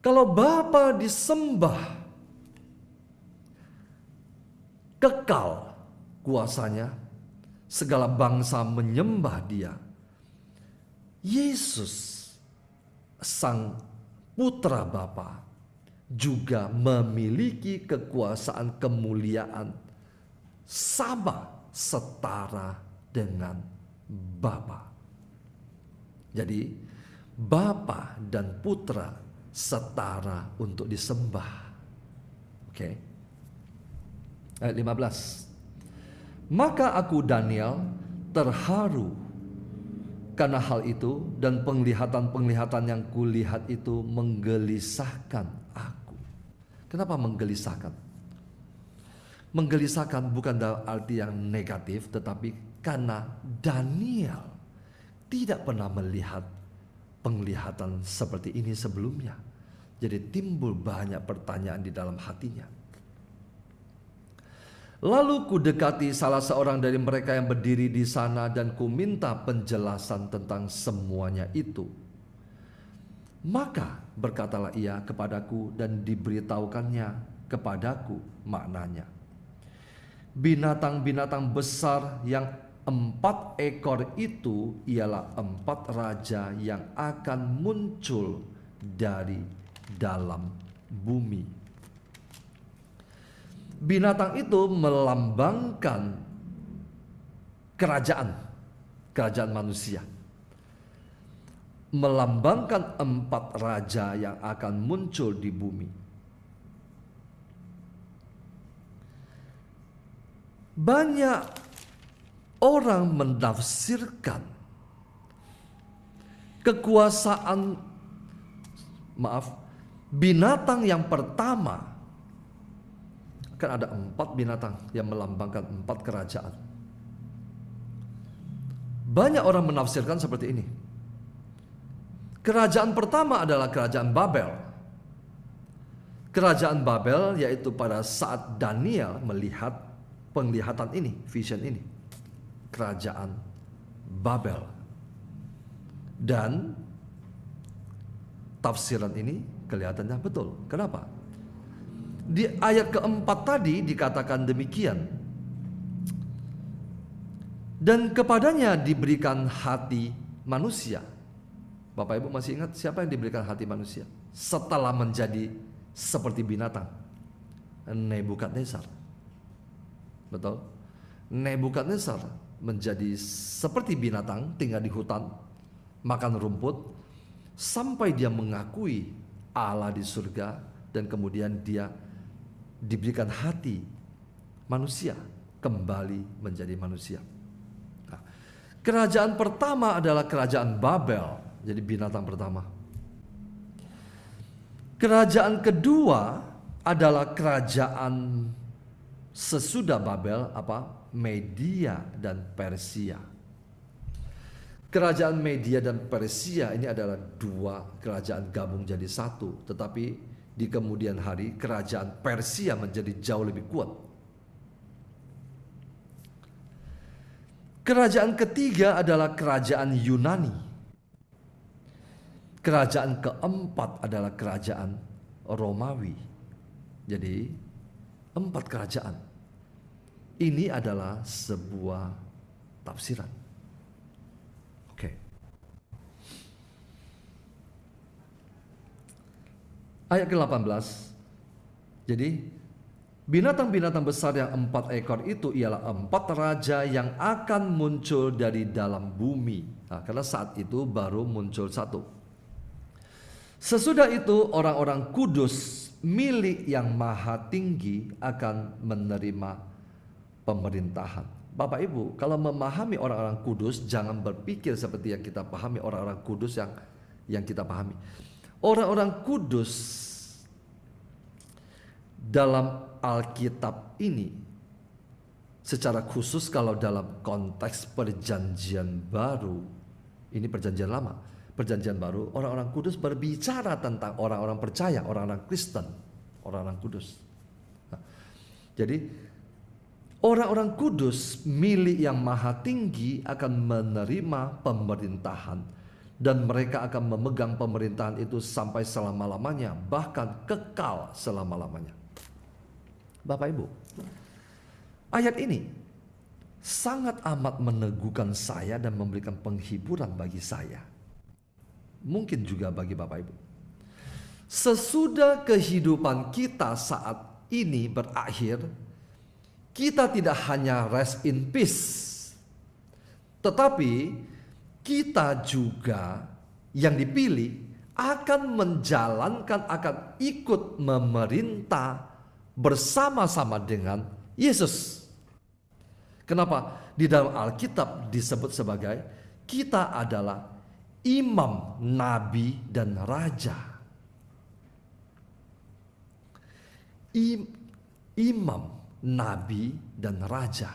kalau Bapa disembah, kekal kuasanya, segala bangsa menyembah dia. Yesus, Sang Putra Bapa, juga memiliki kekuasaan kemuliaan sama setara dengan Bapa. Jadi Bapa dan Putra setara untuk disembah. Oke. Ayat 15. Maka aku Daniel terharu karena hal itu, dan penglihatan-penglihatan yang kulihat itu menggelisahkan aku. Kenapa menggelisahkan? Menggelisahkan bukan dalam arti yang negatif, tetapi karena Daniel tidak pernah melihat penglihatan seperti ini sebelumnya. Jadi timbul banyak pertanyaan di dalam hatinya. Lalu kudekati salah seorang dari mereka yang berdiri di sana dan kuminta penjelasan tentang semuanya itu. Maka berkatalah ia kepadaku dan diberitahukannya kepadaku maknanya. Binatang-binatang besar yang 4 ekor itu ialah 4 raja yang akan muncul dari dalam bumi. Binatang itu melambangkan kerajaan manusia. Melambangkan 4 raja yang akan muncul di bumi. Banyak orang menafsirkan binatang yang pertama. Kan ada 4 binatang yang melambangkan 4 kerajaan. Banyak orang menafsirkan seperti ini. Kerajaan pertama adalah kerajaan Babel. Kerajaan Babel yaitu pada saat Daniel melihat penglihatan ini, vision ini. Kerajaan Babel. Dan tafsiran ini kelihatannya betul. Kenapa? Di ayat keempat tadi dikatakan demikian. Dan kepadanya diberikan hati manusia. Bapak Ibu masih ingat siapa yang diberikan hati manusia? Setelah menjadi seperti binatang. Nebukadnezar. Betul? Nebukadnezar menjadi seperti binatang, tinggal di hutan, makan rumput, sampai dia mengakui Allah di surga, dan kemudian dia diberikan hati manusia, kembali menjadi manusia. Nah, kerajaan pertama adalah kerajaan Babel, jadi binatang pertama. Kerajaan kedua adalah kerajaan sesudah Babel, Media dan Persia. Kerajaan Media dan Persia ini adalah 2 kerajaan gabung jadi satu, tetapi di kemudian hari kerajaan Persia menjadi jauh lebih kuat. Kerajaan ketiga adalah kerajaan Yunani. Kerajaan keempat adalah kerajaan Romawi. Jadi 4 kerajaan. Ini adalah sebuah tafsiran. Ayat ke-18. Jadi binatang-binatang besar yang 4 ekor itu ialah 4 raja yang akan muncul dari dalam bumi. Nah, karena saat itu baru muncul 1. Sesudah itu orang-orang kudus milik yang maha tinggi akan menerima pemerintahan. Bapak Ibu, kalau memahami orang-orang kudus, jangan berpikir seperti yang kita pahami orang-orang kudus yang kita pahami. Orang-orang kudus dalam Alkitab ini, secara khusus kalau dalam konteks perjanjian baru, ini perjanjian lama, perjanjian baru, orang-orang kudus berbicara tentang orang-orang percaya, orang-orang Kristen, orang-orang kudus. Nah, jadi orang-orang kudus milik yang maha tinggi akan menerima pemerintahan, dan mereka akan memegang pemerintahan itu sampai selama-lamanya, bahkan kekal selama-lamanya. Bapak Ibu, ayat ini sangat amat meneguhkan saya dan memberikan penghiburan bagi saya. Mungkin juga bagi Bapak Ibu. Sesudah kehidupan kita saat ini berakhir, kita tidak hanya rest in peace, tetapi kita juga yang dipilih akan menjalankan, akan ikut memerintah bersama-sama dengan Yesus. Kenapa? Di dalam Alkitab disebut sebagai kita adalah imam, nabi, dan raja. Imam, nabi, dan raja.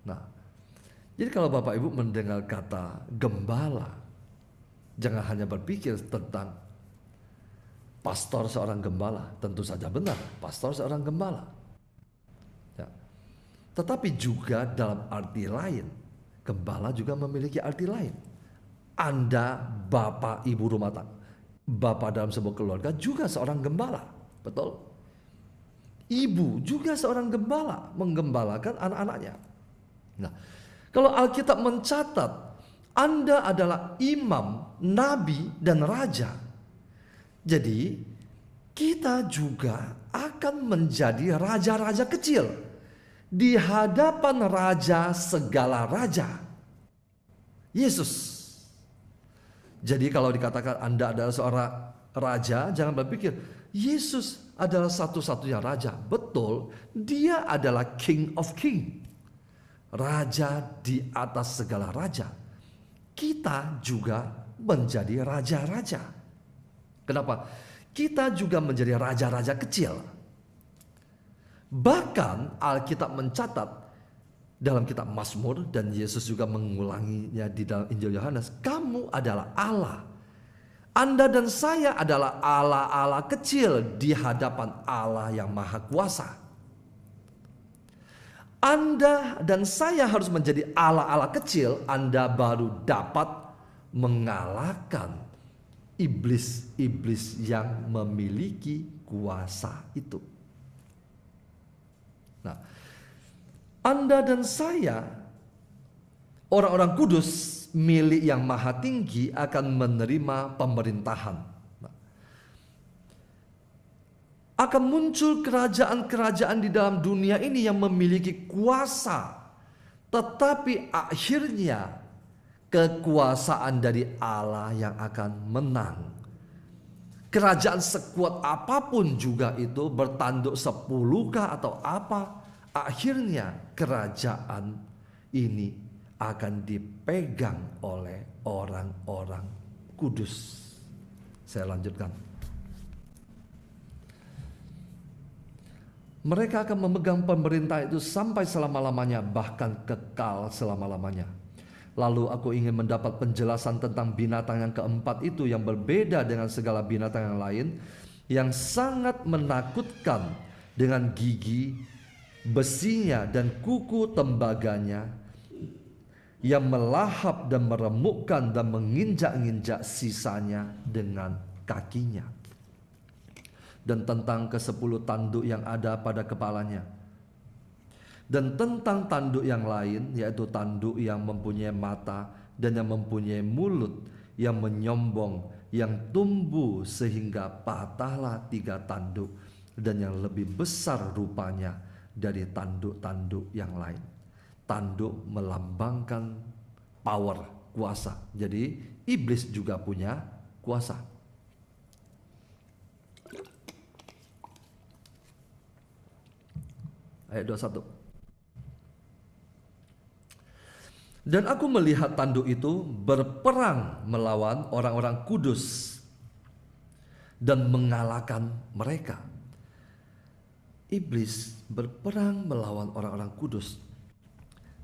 Nah, jadi kalau Bapak Ibu mendengar kata gembala, jangan hanya berpikir tentang pastor seorang gembala. Tentu saja benar, pastor seorang gembala. Ya. Tetapi juga dalam arti lain, gembala juga memiliki arti lain. Anda bapak ibu rumah tangga, bapak dalam sebuah keluarga juga seorang gembala, betul? Ibu juga seorang gembala, menggembalakan anak-anaknya. Nah, kalau Alkitab mencatat Anda adalah imam, nabi, dan raja, jadi kita juga akan menjadi raja-raja kecil di hadapan raja segala raja, Yesus. Jadi kalau dikatakan Anda adalah seorang raja, jangan berpikir Yesus adalah satu-satunya raja. Betul, dia adalah King of King, raja di atas segala raja. Kita juga menjadi raja-raja. Kenapa? Kita juga menjadi raja-raja kecil. Bahkan Alkitab mencatat dalam kitab Mazmur, dan Yesus juga mengulanginya di dalam Injil Yohanes, kamu adalah Allah. Anda dan saya adalah Allah-Allah kecil di hadapan Allah yang Maha Kuasa. Anda dan saya harus menjadi Allah-Allah kecil, Anda baru dapat mengalahkan iblis-iblis yang memiliki kuasa itu. Nah, Anda dan saya, orang-orang kudus milik yang maha tinggi, akan menerima pemerintahan. Akan muncul kerajaan-kerajaan di dalam dunia ini yang memiliki kuasa, tetapi akhirnya kekuasaan dari Allah yang akan menang. Kerajaan sekuat apapun juga itu, bertanduk 10kah atau apa, akhirnya kerajaan ini akan dipegang oleh orang-orang kudus. Saya lanjutkan. Mereka akan memegang pemerintah itu sampai selama-lamanya, bahkan kekal selama-lamanya. Lalu aku ingin mendapat penjelasan tentang binatang yang keempat itu, yang berbeda dengan segala binatang yang lain, yang sangat menakutkan dengan gigi besinya dan kuku tembaganya, yang melahap dan meremukkan dan menginjak-injak sisanya dengan kakinya. Dan tentang ke-10 tanduk yang ada pada kepalanya. Dan tentang tanduk yang lain, yaitu tanduk yang mempunyai mata dan yang mempunyai mulut yang menyombong, yang tumbuh sehingga patahlah 3 tanduk, dan yang lebih besar rupanya dari tanduk-tanduk yang lain. Tanduk melambangkan power, kuasa. Jadi iblis juga punya kuasa. Ayat 21. Dan aku melihat tanduk itu berperang melawan orang-orang kudus dan mengalahkan mereka. Iblis berperang melawan orang-orang kudus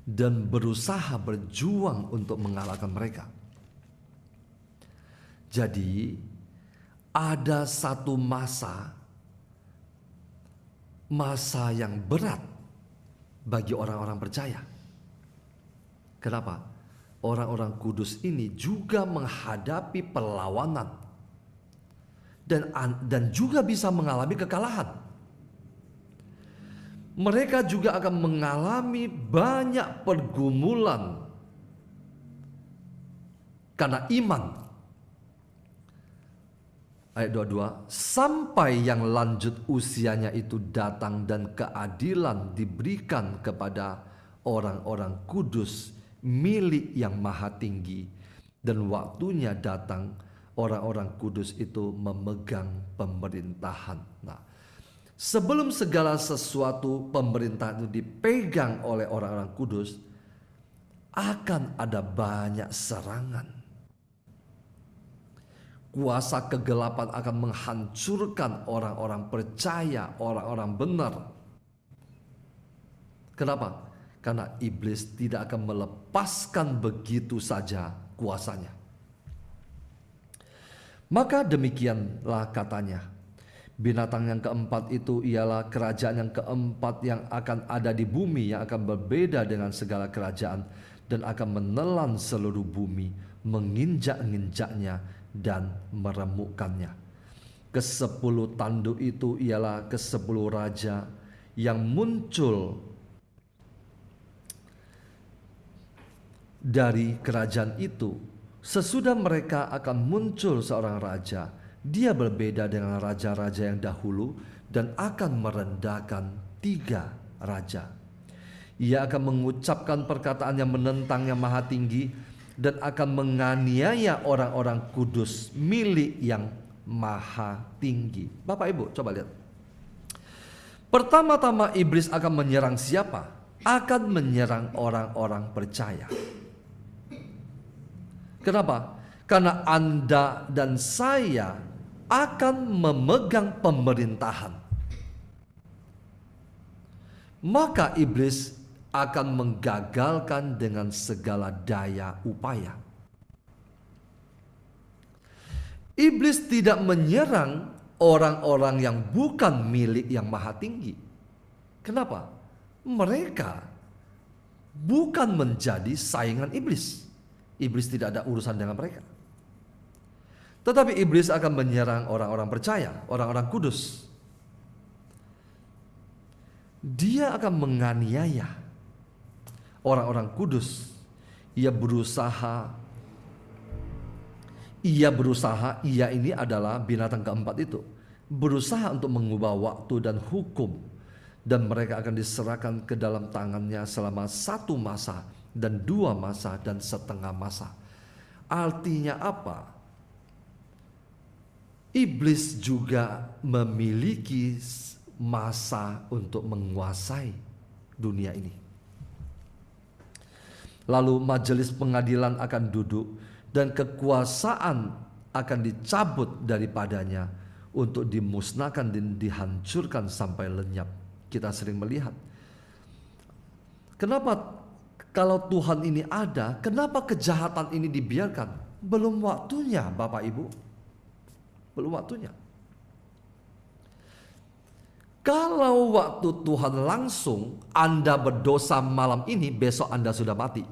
dan berusaha berjuang untuk mengalahkan mereka. Jadi ada satu masa yang berat bagi orang-orang percaya. Kenapa? Orang-orang kudus ini juga menghadapi perlawanan dan juga bisa mengalami kekalahan. Mereka juga akan mengalami banyak pergumulan karena iman. Ayat 22, sampai yang lanjut usianya itu datang dan keadilan diberikan kepada orang-orang kudus milik yang maha tinggi, dan waktunya datang orang-orang kudus itu memegang pemerintahan. Nah, sebelum segala sesuatu pemerintahan itu dipegang oleh orang-orang kudus, akan ada banyak serangan. Kuasa kegelapan akan menghancurkan orang-orang percaya, orang-orang benar. Kenapa? Karena iblis tidak akan melepaskan begitu saja kuasanya. Maka demikianlah katanya. Binatang yang keempat itu ialah kerajaan yang keempat yang akan ada di bumi, yang akan berbeda dengan segala kerajaan dan akan menelan seluruh bumi, menginjak-injaknya dan meremukkannya. Ke-10 tanduk itu ialah ke-10 raja yang muncul dari kerajaan itu. Sesudah mereka akan muncul seorang raja, dia berbeda dengan raja-raja yang dahulu dan akan merendahkan 3 raja. Ia akan mengucapkan perkataan yang menentang yang maha tinggi dan akan menganiaya orang-orang kudus milik yang maha tinggi. Bapak Ibu, coba lihat. Pertama-tama iblis akan menyerang siapa? Akan menyerang orang-orang percaya. Kenapa? Karena Anda dan saya akan memegang pemerintahan. Maka iblis akan menggagalkan dengan segala daya upaya. Iblis tidak menyerang orang-orang yang bukan milik yang maha tinggi. Kenapa? Mereka bukan menjadi saingan iblis. Iblis tidak ada urusan dengan mereka. Tetapi iblis akan menyerang orang-orang percaya, orang-orang kudus. Dia akan menganiaya orang-orang kudus. Ia ini adalah binatang keempat itu, berusaha untuk mengubah waktu dan hukum, dan mereka akan diserahkan ke dalam tangannya selama 1 masa dan 2 masa dan setengah masa. Artinya apa? Iblis juga memiliki masa untuk menguasai dunia ini. Lalu majelis pengadilan akan duduk dan kekuasaan akan dicabut daripadanya untuk dimusnahkan dan dihancurkan sampai lenyap. Kita sering melihat. Kenapa kalau Tuhan ini ada, kenapa kejahatan ini dibiarkan? Belum waktunya, Bapak Ibu. Belum waktunya. Kalau waktu Tuhan langsung, Anda berdosa malam ini, besok Anda sudah mati.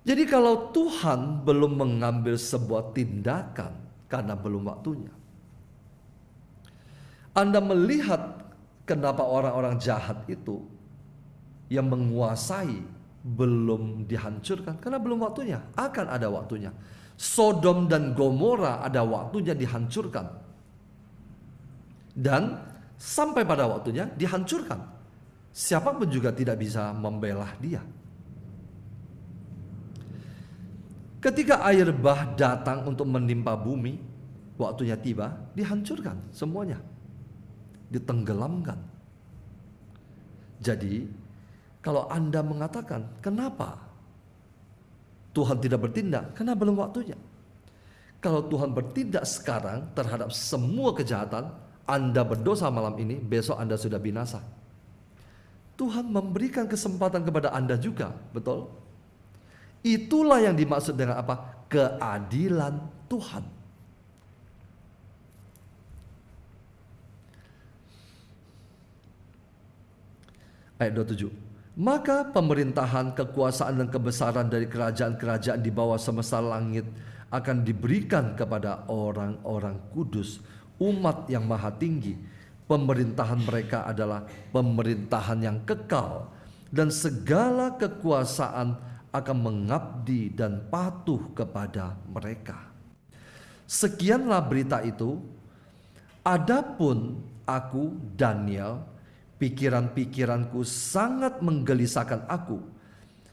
Jadi kalau Tuhan belum mengambil sebuah tindakan karena belum waktunya. Anda melihat kenapa orang-orang jahat itu yang menguasai belum dihancurkan karena belum waktunya. Akan ada waktunya. Sodom dan Gomora ada waktunya dihancurkan. Dan sampai pada waktunya dihancurkan. Siapapun juga tidak bisa membela dia. Ketika air bah datang untuk menimpa bumi, waktunya tiba, dihancurkan semuanya, ditenggelamkan. Jadi, kalau Anda mengatakan, kenapa Tuhan tidak bertindak? Karena belum waktunya. Kalau Tuhan bertindak sekarang terhadap semua kejahatan, Anda berdosa malam ini, besok Anda sudah binasa. Tuhan memberikan kesempatan kepada Anda juga, betul? Itulah yang dimaksud dengan apa? Keadilan Tuhan. Ayat 27. Maka pemerintahan, kekuasaan dan kebesaran dari kerajaan-kerajaan di bawah semesta langit akan diberikan kepada orang-orang kudus, umat yang maha tinggi. Pemerintahan mereka adalah pemerintahan yang kekal, dan segala kekuasaan akan mengabdi dan patuh kepada mereka. Sekianlah berita itu. Adapun aku, Daniel, pikiran-pikiranku sangat menggelisahkan aku,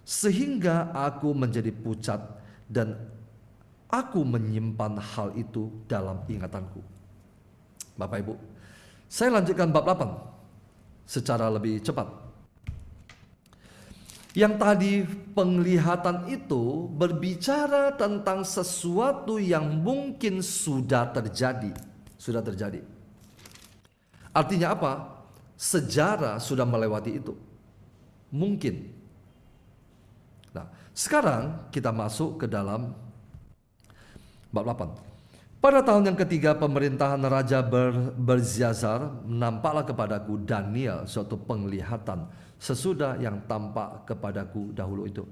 sehingga aku menjadi pucat dan aku menyimpan hal itu dalam ingatanku. Bapak Ibu, saya lanjutkan bab 8 secara lebih cepat. Yang tadi penglihatan itu berbicara tentang sesuatu yang mungkin sudah terjadi. Sudah terjadi. Artinya apa? Sejarah sudah melewati itu. Mungkin. Nah, sekarang kita masuk ke dalam bab 8. Pada tahun yang ketiga pemerintahan Raja Belsyazar, nampaklah kepadaku Daniel suatu penglihatan sesudah yang tampak kepadaku dahulu itu.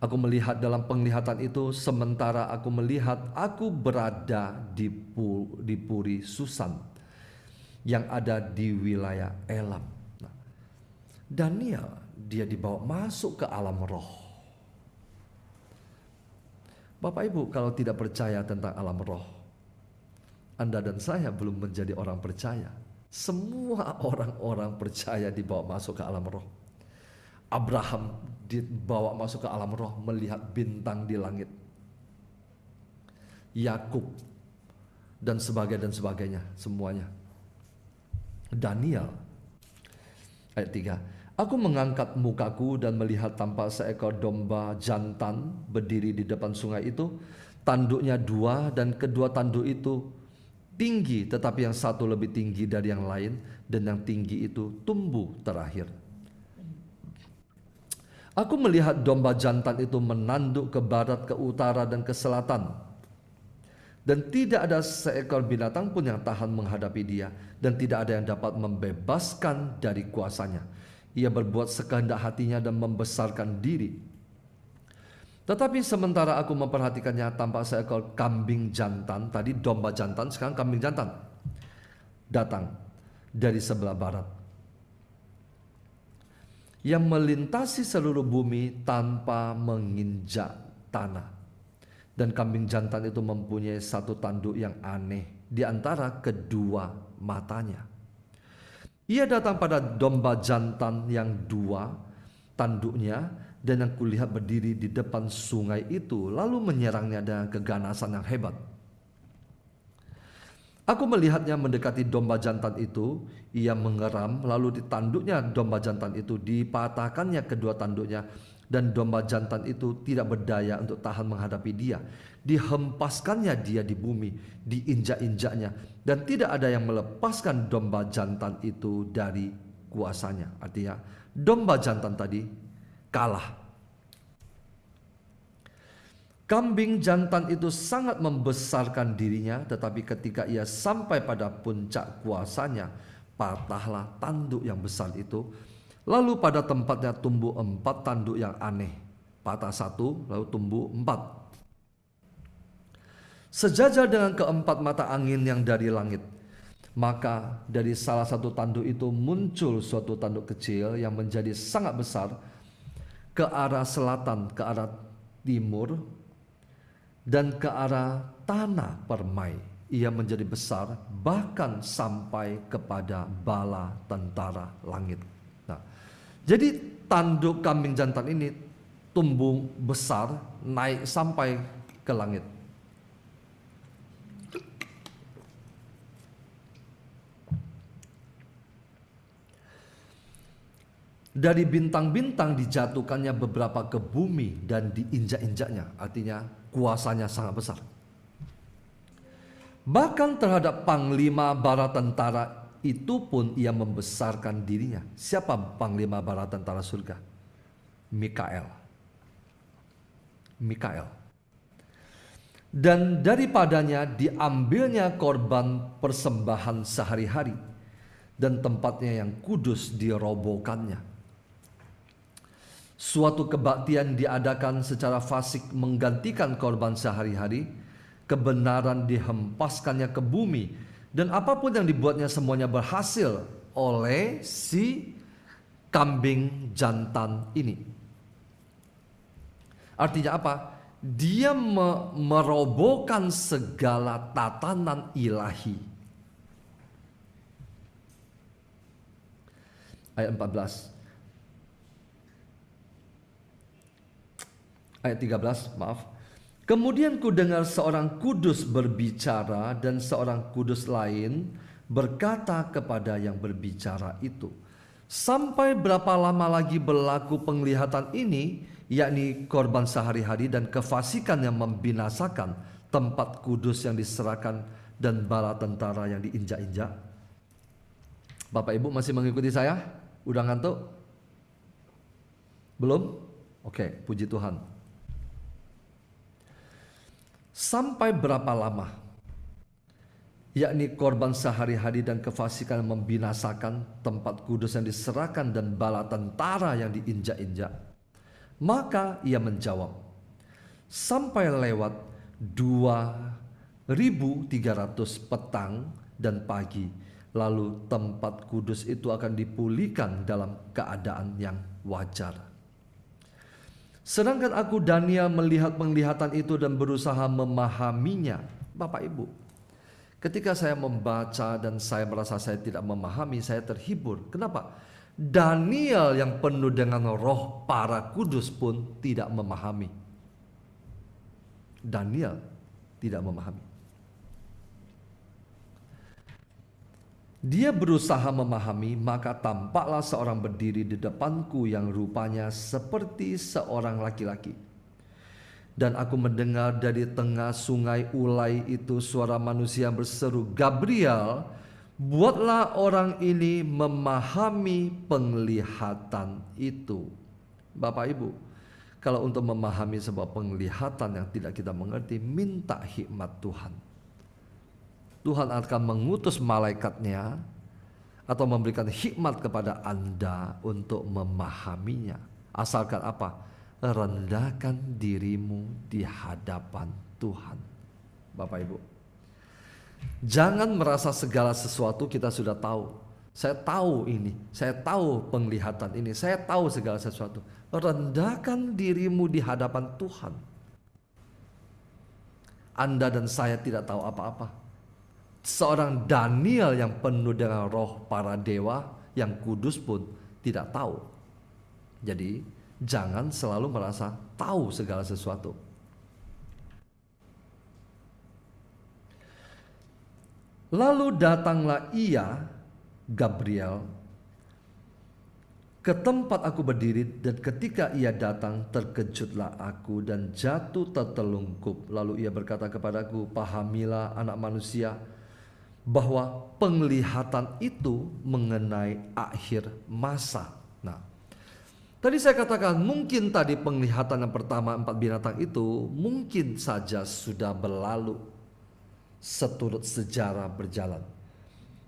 Aku melihat dalam penglihatan itu, sementara aku melihat, aku berada di Puri Susan yang ada di wilayah Elam. Nah, Daniel, dia dibawa masuk ke alam roh. Bapak Ibu, kalau tidak percaya tentang alam roh, Anda dan saya belum menjadi orang percaya. Semua orang-orang percaya dibawa masuk ke alam roh. Abraham dibawa masuk ke alam roh, melihat bintang di langit. Yakub dan sebagainya, semuanya. Daniel ayat 3. Aku mengangkat mukaku dan melihat tampak seekor domba jantan berdiri di depan sungai itu. Tanduknya 2 dan kedua tanduk itu tinggi, tetapi yang satu lebih tinggi dari yang lain, dan yang tinggi itu tumbuh terakhir. Aku melihat domba jantan itu menanduk ke barat, ke utara, dan ke selatan. Dan tidak ada seekor binatang pun yang tahan menghadapi dia, dan tidak ada yang dapat membebaskan dari kuasanya. Ia berbuat sekehendak hatinya dan membesarkan diri. Tetapi sementara aku memperhatikannya, tampak seekor kambing jantan, tadi domba jantan, sekarang kambing jantan, datang dari sebelah barat, yang melintasi seluruh bumi tanpa menginjak tanah. Dan kambing jantan itu mempunyai satu tanduk yang aneh di antara kedua matanya. Ia datang pada domba jantan yang 2 tanduknya, dan yang kulihat berdiri di depan sungai itu, lalu menyerangnya dengan keganasan yang hebat. Aku melihatnya mendekati domba jantan itu, ia mengeram, lalu di tanduknya domba jantan itu dipatahkannya kedua tanduknya, dan domba jantan itu tidak berdaya untuk tahan menghadapi dia. Dihempaskannya dia di bumi, diinjak-injaknya, dan tidak ada yang melepaskan domba jantan itu dari kuasanya. Artinya domba jantan tadi kalah. Kambing jantan itu sangat membesarkan dirinya, tetapi ketika ia sampai pada puncak kuasanya, patahlah tanduk yang besar itu. Lalu pada tempatnya tumbuh 4 tanduk yang aneh. Patah 1, lalu tumbuh 4. Sejajar dengan keempat mata angin yang dari langit. Maka dari salah satu tanduk itu muncul suatu tanduk kecil yang menjadi sangat besar, ke arah selatan, ke arah timur, dan ke arah tanah permai. Ia menjadi besar, bahkan sampai kepada bala tentara langit. Nah, jadi tanduk kambing jantan ini tumbuh besar, naik sampai ke langit. Dari bintang-bintang dijatuhkannya beberapa ke bumi dan diinjak-injaknya, artinya kuasanya sangat besar. Bahkan terhadap panglima bala tentara itu pun ia membesarkan dirinya. Siapa panglima bala tentara surga? Mikael. Dan daripadanya diambilnya korban persembahan sehari-hari, dan tempatnya yang kudus dirobohkannya. Suatu kebaktian diadakan secara fasik menggantikan korban sehari-hari. Kebenaran dihempaskannya ke bumi, dan apapun yang dibuatnya semuanya berhasil oleh si kambing jantan ini. Artinya apa? Dia merobohkan segala tatanan ilahi. Ayat 14. Ayat 13, maaf. Kemudian ku dengar seorang kudus berbicara dan seorang kudus lain berkata kepada yang berbicara itu, sampai berapa lama lagi berlaku penglihatan ini, yakni korban sehari-hari dan kefasikan yang membinasakan, tempat kudus yang diserahkan dan bala tentara yang diinjak-injak? Bapak Ibu masih mengikuti saya? Udah ngantuk? Belum? Oke, puji Tuhan. Sampai berapa lama? Yakni korban sehari-hari dan kefasikan yang membinasakan, tempat kudus yang diserahkan dan bala tentara yang diinjak-injak. Maka ia menjawab, sampai lewat 2.300 petang dan pagi, lalu tempat kudus itu akan dipulihkan dalam keadaan yang wajar. Sedangkan aku Daniel melihat penglihatan itu dan berusaha memahaminya. Bapak Ibu, ketika saya membaca dan saya merasa saya tidak memahami, saya terhibur. Kenapa? Daniel yang penuh dengan roh para kudus pun tidak memahami. Daniel tidak memahami. Dia berusaha memahami, maka tampaklah seorang berdiri di depanku yang rupanya seperti seorang laki-laki. Dan aku mendengar dari tengah sungai Ulai itu suara manusia berseru, Gabriel, buatlah orang ini memahami penglihatan itu. Bapak Ibu, kalau untuk memahami sebuah penglihatan yang tidak kita mengerti, minta hikmat Tuhan. Tuhan akan mengutus malaikatnya atau memberikan hikmat kepada Anda untuk memahaminya. Asalkan apa? Rendahkan dirimu di hadapan Tuhan. Bapak Ibu, jangan merasa segala sesuatu kita sudah tahu. Saya tahu ini, saya tahu penglihatan ini, saya tahu segala sesuatu. Rendahkan dirimu di hadapan Tuhan. Anda dan saya tidak tahu apa-apa. Seorang Daniel yang penuh dengan roh para dewa yang kudus pun tidak tahu. Jadi jangan selalu merasa tahu segala sesuatu. Lalu datanglah ia, Gabriel, ke tempat aku berdiri, dan ketika ia datang terkejutlah aku dan jatuh tertelungkup. Lalu ia berkata kepadaku, pahamilah anak manusia, bahwa penglihatan itu mengenai akhir masa. Nah, tadi saya katakan mungkin tadi penglihatan yang pertama 4 binatang itu mungkin saja sudah berlalu seturut sejarah berjalan.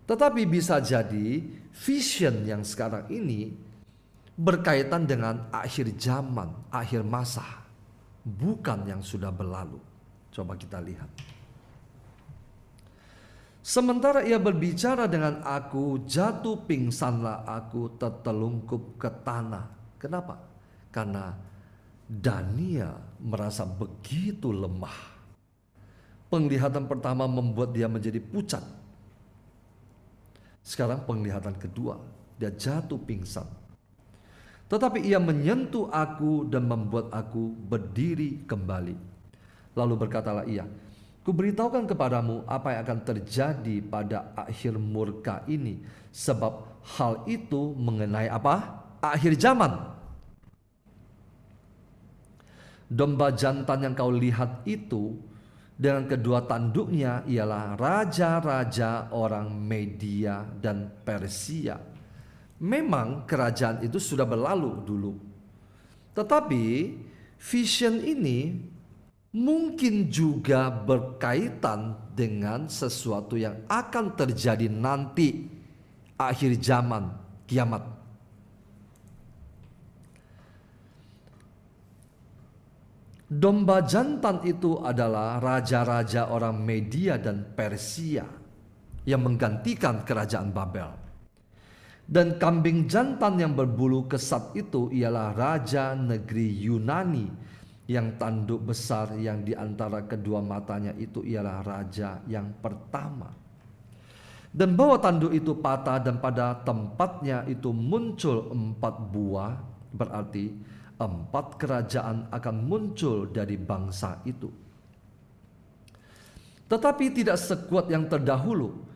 Tetapi bisa jadi vision yang sekarang ini berkaitan dengan akhir zaman, akhir masa, bukan yang sudah berlalu. Coba kita lihat. Sementara ia berbicara dengan aku, jatuh pingsanlah aku tertelungkup ke tanah. Kenapa? Karena Daniel merasa begitu lemah. Penglihatan pertama membuat dia menjadi pucat. Sekarang penglihatan kedua, dia jatuh pingsan. Tetapi ia menyentuh aku dan membuat aku berdiri kembali. Lalu berkatalah ia, kuberitahukan kepadamu apa yang akan terjadi pada akhir murka ini, sebab hal itu mengenai apa? Akhir zaman. Domba jantan yang kau lihat itu dengan kedua tanduknya ialah raja-raja orang Media dan Persia. Memang kerajaan itu sudah berlalu dulu. Tetapi vision ini mungkin juga berkaitan dengan sesuatu yang akan terjadi nanti, akhir zaman, kiamat. Domba jantan itu adalah raja-raja orang Media dan Persia yang menggantikan kerajaan Babel. Dan kambing jantan yang berbulu kesat itu ialah raja negeri Yunani, yang tanduk besar yang di antara kedua matanya itu ialah raja yang pertama. Dan bahwa tanduk itu patah dan pada tempatnya itu muncul 4 buah, berarti 4 kerajaan akan muncul dari bangsa itu. Tetapi tidak sekuat yang terdahulu.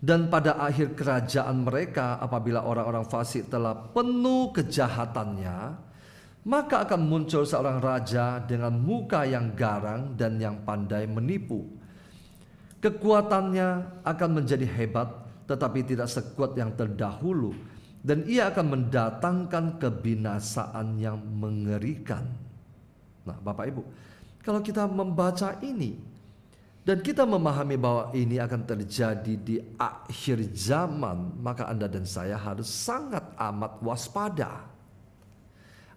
Dan pada akhir kerajaan mereka, apabila orang-orang fasik telah penuh kejahatannya, maka akan muncul seorang raja dengan muka yang garang dan yang pandai menipu. Kekuatannya akan menjadi hebat, tetapi tidak sekuat yang terdahulu, dan ia akan mendatangkan kebinasaan yang mengerikan. Nah, Bapak Ibu, kalau kita membaca ini dan kita memahami bahwa ini akan terjadi di akhir zaman, maka Anda dan saya harus sangat amat waspada.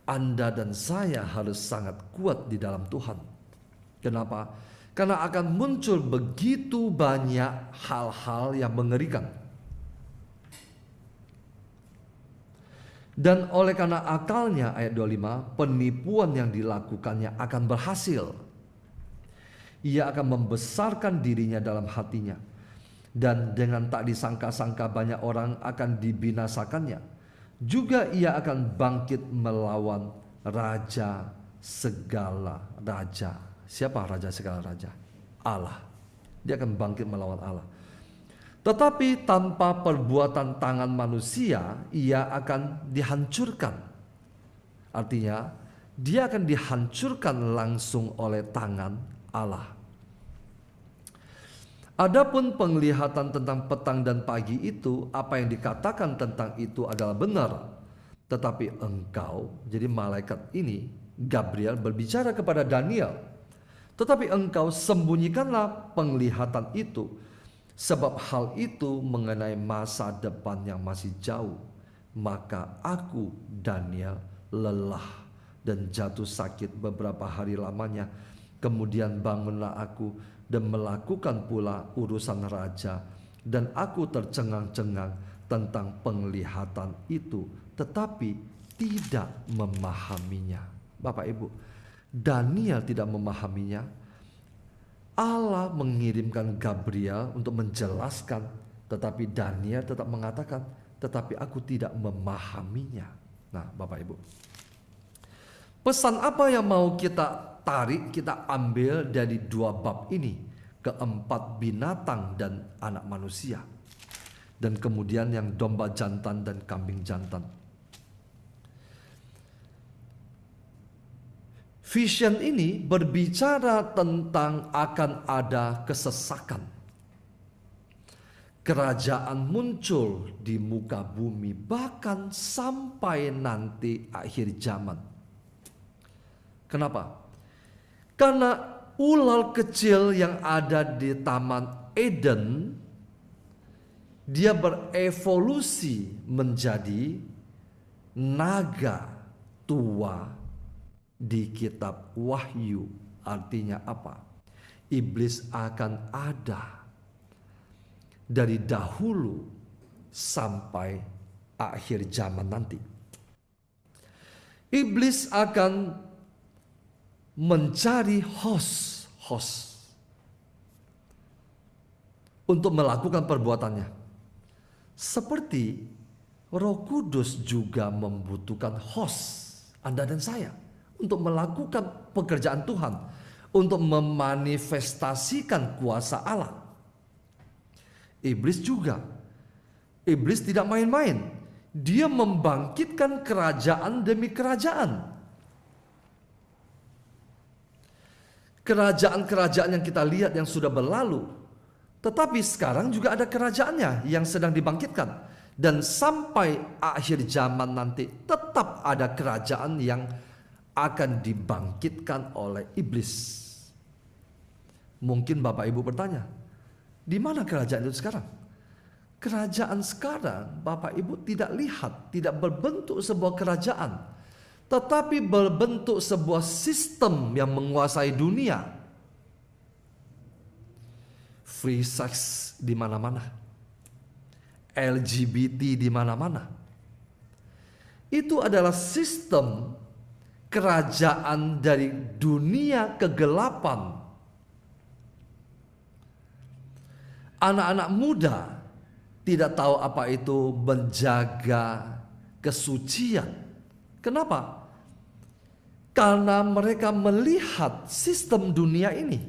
Anda dan saya harus sangat kuat di dalam Tuhan. Kenapa? Karena akan muncul begitu banyak hal-hal yang mengerikan. Dan oleh karena akalnya, ayat 25, penipuan yang dilakukannya akan berhasil. Ia akan membesarkan dirinya dalam hatinya, dan dengan tak disangka-sangka banyak orang akan dibinasakannya. Juga ia akan bangkit melawan raja segala raja. Siapa raja segala raja? Allah. Dia akan bangkit melawan Allah. Tetapi tanpa perbuatan tangan manusia, ia akan dihancurkan. Artinya, dia akan dihancurkan langsung oleh tangan Allah. Adapun penglihatan tentang petang dan pagi itu, apa yang dikatakan tentang itu adalah benar. Tetapi engkau, jadi malaikat ini, Gabriel berbicara kepada Daniel, tetapi engkau sembunyikanlah penglihatan itu, sebab hal itu mengenai masa depan yang masih jauh. Maka aku, Daniel, lelah dan jatuh sakit beberapa hari lamanya. Kemudian bangunlah aku dan melakukan pula urusan raja, dan aku tercengang-cengang tentang penglihatan itu, tetapi tidak memahaminya. Bapak Ibu, Daniel tidak memahaminya. Allah mengirimkan Gabriel untuk menjelaskan, tetapi Daniel tetap mengatakan, tetapi aku tidak memahaminya. Nah, Bapak Ibu, pesan apa yang mau kita tarik, kita ambil dari 2 bab ini, keempat binatang dan anak manusia, dan kemudian yang domba jantan dan kambing jantan. Vision ini berbicara tentang akan ada kesesakan. Kerajaan muncul di muka bumi, bahkan sampai nanti akhir zaman. Kenapa? Karena ular kecil yang ada di Taman Eden, dia berevolusi menjadi naga tua di kitab Wahyu. Artinya apa? Iblis akan ada dari dahulu sampai akhir zaman nanti. Iblis akan mencari host untuk melakukan perbuatannya. Seperti Roh Kudus juga membutuhkan host, Anda dan saya, untuk melakukan pekerjaan Tuhan, untuk memanifestasikan kuasa Allah. Iblis juga. Iblis tidak main-main. Dia membangkitkan kerajaan demi kerajaan. Kerajaan-kerajaan yang kita lihat yang sudah berlalu. Tetapi sekarang juga ada kerajaannya yang sedang dibangkitkan. Dan sampai akhir zaman nanti tetap ada kerajaan yang akan dibangkitkan oleh iblis. Mungkin Bapak Ibu bertanya, di mana kerajaan itu sekarang? Kerajaan sekarang Bapak Ibu tidak lihat, tidak berbentuk sebuah kerajaan, tetapi berbentuk sebuah sistem yang menguasai dunia. Free sex di mana-mana. LGBT di mana-mana. Itu adalah sistem kerajaan dari dunia kegelapan. Anak-anak muda tidak tahu apa itu menjaga kesucian. Kenapa? Karena mereka melihat sistem dunia ini.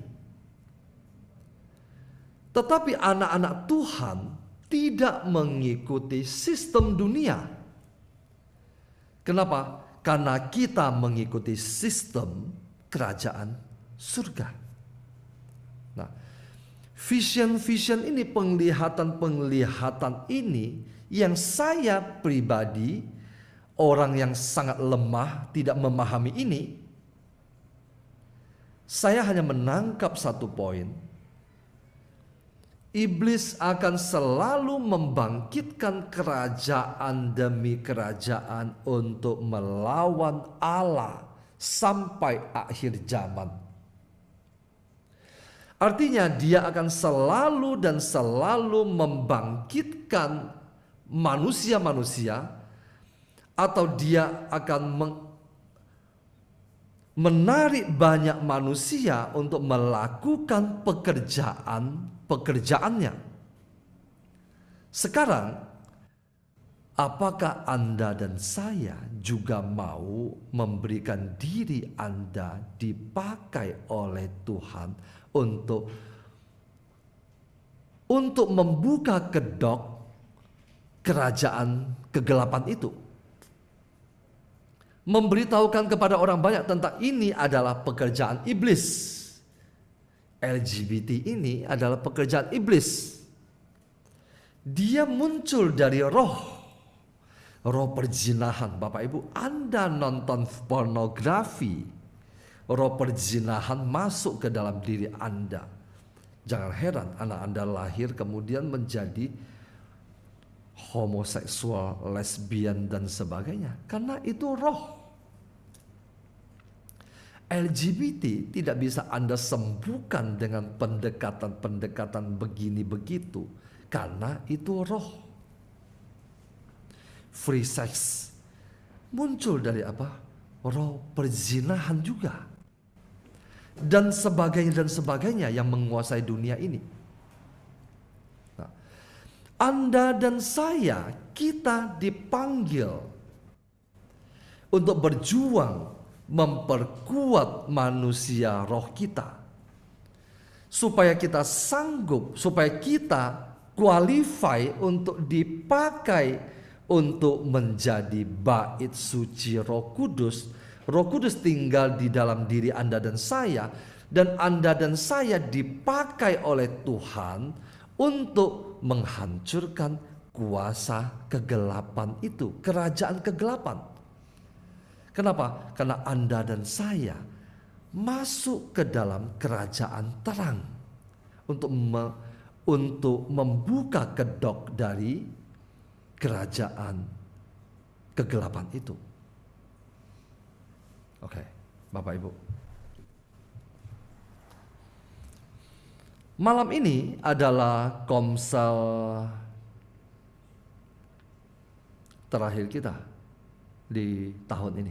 Tetapi anak-anak Tuhan tidak mengikuti sistem dunia. Kenapa? Karena kita mengikuti sistem kerajaan surga. Nah, vision-vision ini, penglihatan-penglihatan ini yang saya pribadi, orang yang sangat lemah, tidak memahami ini, saya hanya menangkap satu poin. Iblis akan selalu membangkitkan kerajaan demi kerajaan untuk melawan Allah sampai akhir zaman. Artinya dia akan selalu dan selalu membangkitkan manusia-manusia, atau dia akan menarik banyak manusia untuk melakukan pekerjaannya. Sekarang, apakah Anda dan saya juga mau memberikan diri Anda dipakai oleh Tuhan untuk membuka kedok kerajaan kegelapan itu? Memberitahukan kepada orang banyak tentang ini adalah pekerjaan iblis. LGBT ini adalah pekerjaan iblis. Dia muncul dari roh perzinahan. Bapak Ibu, Anda nonton pornografi, roh perzinahan masuk ke dalam diri Anda. Jangan heran anak Anda lahir kemudian menjadi homoseksual, lesbian dan sebagainya, karena itu roh. LGBT tidak bisa Anda sembuhkan dengan pendekatan-pendekatan begini begitu, karena itu roh. Free sex muncul dari apa? Roh perzinahan juga, dan sebagainya yang menguasai dunia ini. Anda dan saya, kita dipanggil untuk berjuang memperkuat manusia roh kita, supaya kita sanggup, supaya kita qualify untuk dipakai untuk menjadi bait suci Roh Kudus. Roh Kudus tinggal di dalam diri Anda dan saya, dan Anda dan saya dipakai oleh Tuhan untuk menghancurkan kuasa kegelapan itu, kerajaan kegelapan. Kenapa? Karena Anda dan saya masuk ke dalam kerajaan terang untuk membuka kedok dari kerajaan kegelapan itu. Oke, Bapak Ibu. Malam ini adalah komsel terakhir kita di tahun ini.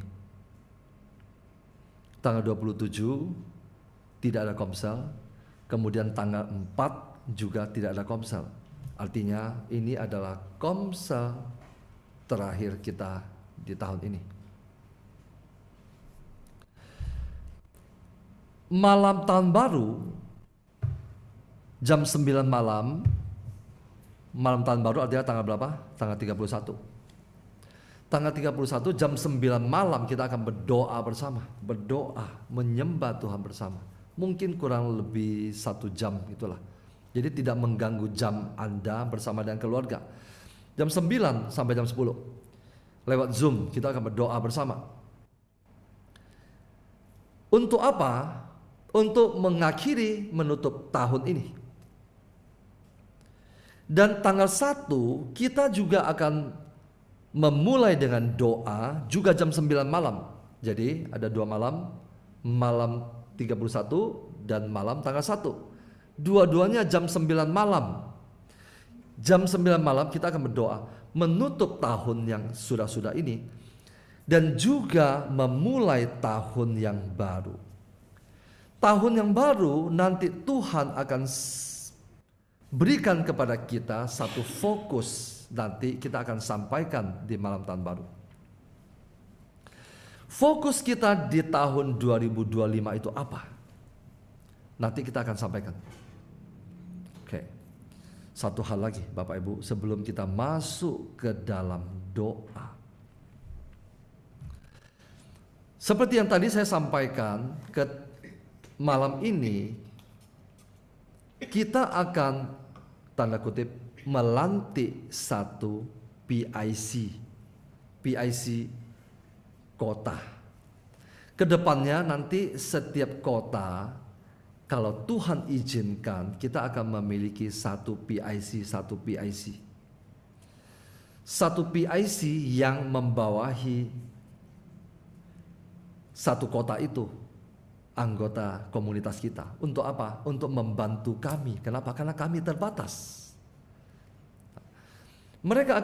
Tanggal 27 tidak ada komsel, kemudian tanggal 4 juga tidak ada komsel. Artinya ini adalah komsel terakhir kita di tahun ini. Malam tahun baru, jam 9 malam, malam tahun baru artinya tanggal berapa? Tanggal 31. Tanggal 31 jam 9 malam kita akan berdoa bersama. Berdoa, menyembah Tuhan bersama. Mungkin kurang lebih 1 jam itulah. Jadi tidak mengganggu jam Anda bersama dengan keluarga. Jam 9 sampai jam 10. Lewat Zoom kita akan berdoa bersama. Untuk apa? Untuk mengakhiri menutup tahun ini. Dan tanggal 1 kita juga akan memulai dengan doa juga jam 9 malam. Jadi ada 2 malam, malam 31 dan malam tanggal 1. Dua-duanya jam 9 malam. Jam 9 malam kita akan berdoa menutup tahun yang sudah-sudah ini dan juga memulai tahun yang baru. Tahun yang baru nanti Tuhan akan berikan kepada kita satu fokus, nanti kita akan sampaikan di malam tahun baru. Fokus kita di tahun 2025 itu apa? Nanti kita akan sampaikan. Oke. Satu hal lagi Bapak Ibu sebelum kita masuk ke dalam doa. Seperti yang tadi saya sampaikan, ke malam ini kita akan tanda kutip melantik satu PIC kota. Kedepannya nanti setiap kota kalau Tuhan izinkan kita akan memiliki satu PIC. Satu PIC yang membawahi satu kota itu anggota komunitas kita. Untuk apa? Untuk membantu kami. Kenapa? Karena kami terbatas. Mereka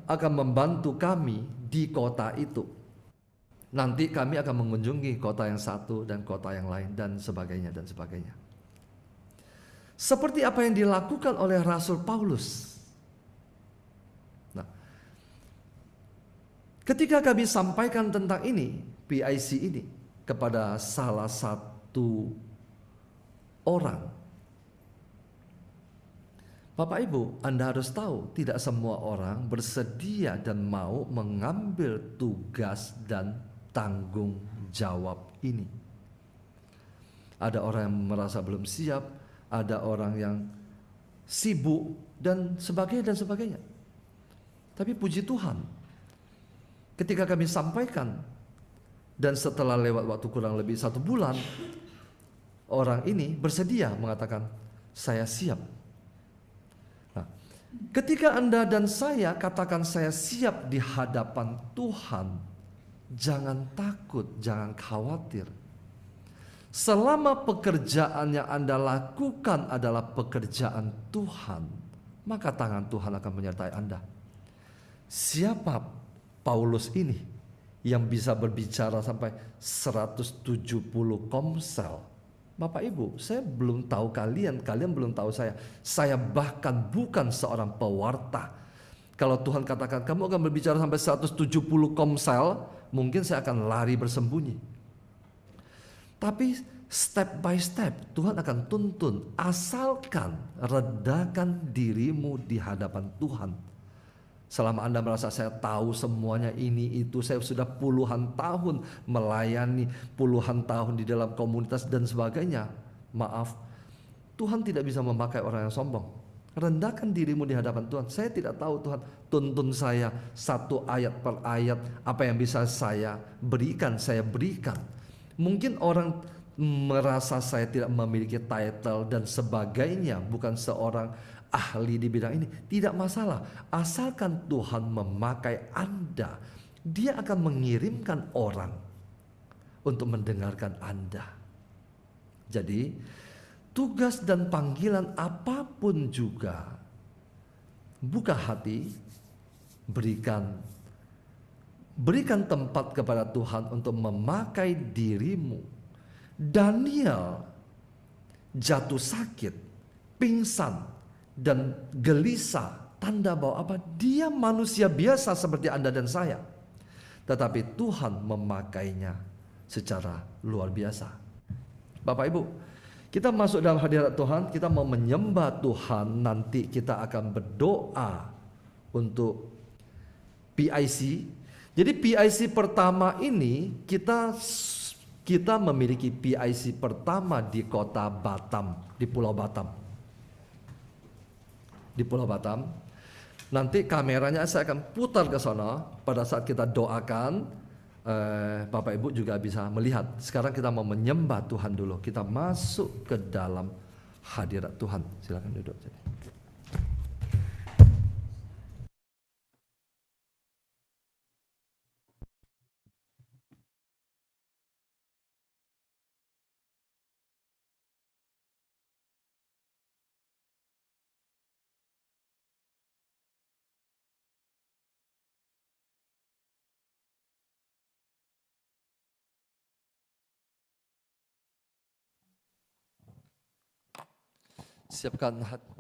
akan membantu kami di kota itu. Nanti kami akan mengunjungi kota yang satu dan kota yang lain dan sebagainya dan sebagainya. Seperti apa yang dilakukan oleh Rasul Paulus. Nah, ketika kami sampaikan tentang ini, PIC ini kepada salah satu orang, Bapak Ibu, Anda harus tahu tidak semua orang bersedia dan mau mengambil tugas dan tanggung jawab ini. Ada orang yang merasa belum siap, ada orang yang sibuk dan sebagainya. Tapi puji Tuhan, ketika kami sampaikan dan setelah lewat waktu kurang lebih 1 bulan, orang ini bersedia mengatakan, saya siap. Nah, ketika Anda dan saya katakan saya siap di hadapan Tuhan, jangan takut, jangan khawatir. Selama pekerjaan yang Anda lakukan adalah pekerjaan Tuhan, maka tangan Tuhan akan menyertai Anda. Siapa Paulus ini yang bisa berbicara sampai 170 komsel? Bapak Ibu, saya belum tahu kalian belum tahu saya. Saya bahkan bukan seorang pewarta. Kalau Tuhan katakan kamu akan berbicara sampai 170 komsel, mungkin saya akan lari bersembunyi. Tapi step by step Tuhan akan tuntun, asalkan redakan dirimu di hadapan Tuhan. Selama Anda merasa saya tahu semuanya ini itu, saya sudah puluhan tahun melayani, puluhan tahun di dalam komunitas dan sebagainya. Maaf, Tuhan tidak bisa memakai orang yang sombong. Rendahkan dirimu di hadapan Tuhan. Saya tidak tahu Tuhan, tuntun saya satu ayat per ayat, apa yang bisa saya berikan, saya berikan. Mungkin orang merasa saya tidak memiliki title dan sebagainya, bukan seorang ahli di bidang ini. Tidak masalah, asalkan Tuhan memakai Anda, Dia akan mengirimkan orang untuk mendengarkan Anda. Jadi tugas dan panggilan apapun juga, buka hati, berikan tempat kepada Tuhan untuk memakai dirimu. Daniel jatuh sakit, pingsan, dan gelisah tanda bahwa apa? Dia manusia biasa seperti Anda dan saya. Tetapi Tuhan memakainya secara luar biasa. Bapak Ibu, kita masuk dalam hadirat Tuhan, kita mau menyembah Tuhan, nanti kita akan berdoa untuk PIC. Jadi PIC pertama ini kita memiliki PIC pertama di kota Batam, di Pulau Batam. Di Pulau Batam. Nanti kameranya saya akan putar ke sana pada saat kita doakan. Bapak Ibu juga bisa melihat. Sekarang kita mau menyembah Tuhan dulu. Kita masuk ke dalam hadirat Tuhan. Silakan duduk. Siapkan hati.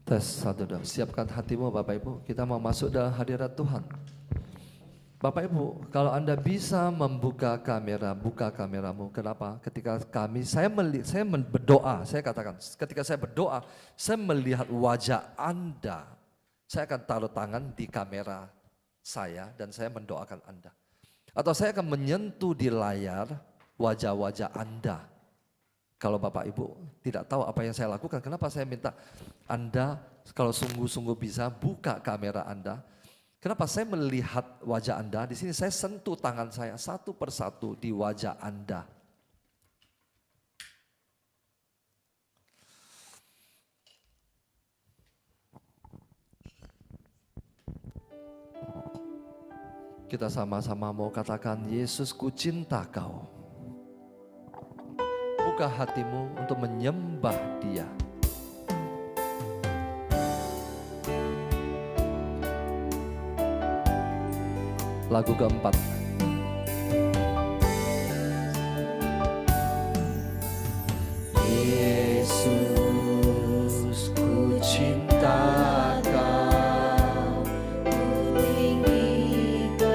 Tes 1, 2. Siapkan hatimu Bapak Ibu. Kita mau masuk dalam hadirat Tuhan. Bapak Ibu, kalau Anda bisa membuka kamera, buka kameramu. Kenapa? Ketika saya berdoa, saya katakan, ketika saya berdoa, saya melihat wajah Anda. Saya akan taruh tangan di kamera saya dan saya mendoakan Anda. Atau saya akan menyentuh di layar wajah-wajah Anda. Kalau Bapak Ibu tidak tahu apa yang saya lakukan, kenapa saya minta Anda kalau sungguh-sungguh bisa buka kamera Anda. Kenapa saya melihat wajah Anda? Di sini saya sentuh tangan saya satu persatu di wajah Anda. Kita sama-sama mau katakan, Yesus, ku cinta Kau. Buka hatimu untuk menyembah Dia. Lagu keempat. Yesus, ku cinta Kau, ku tinggikan,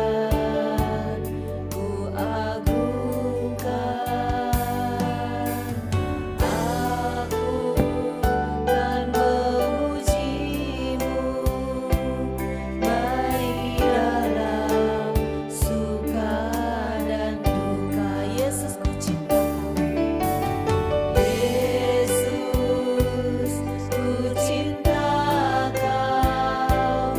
ku agungkan. Aku kan memujimu, baik dalam suka dan duka. Yesus, ku cinta Kau. Yesus, ku cinta Kau,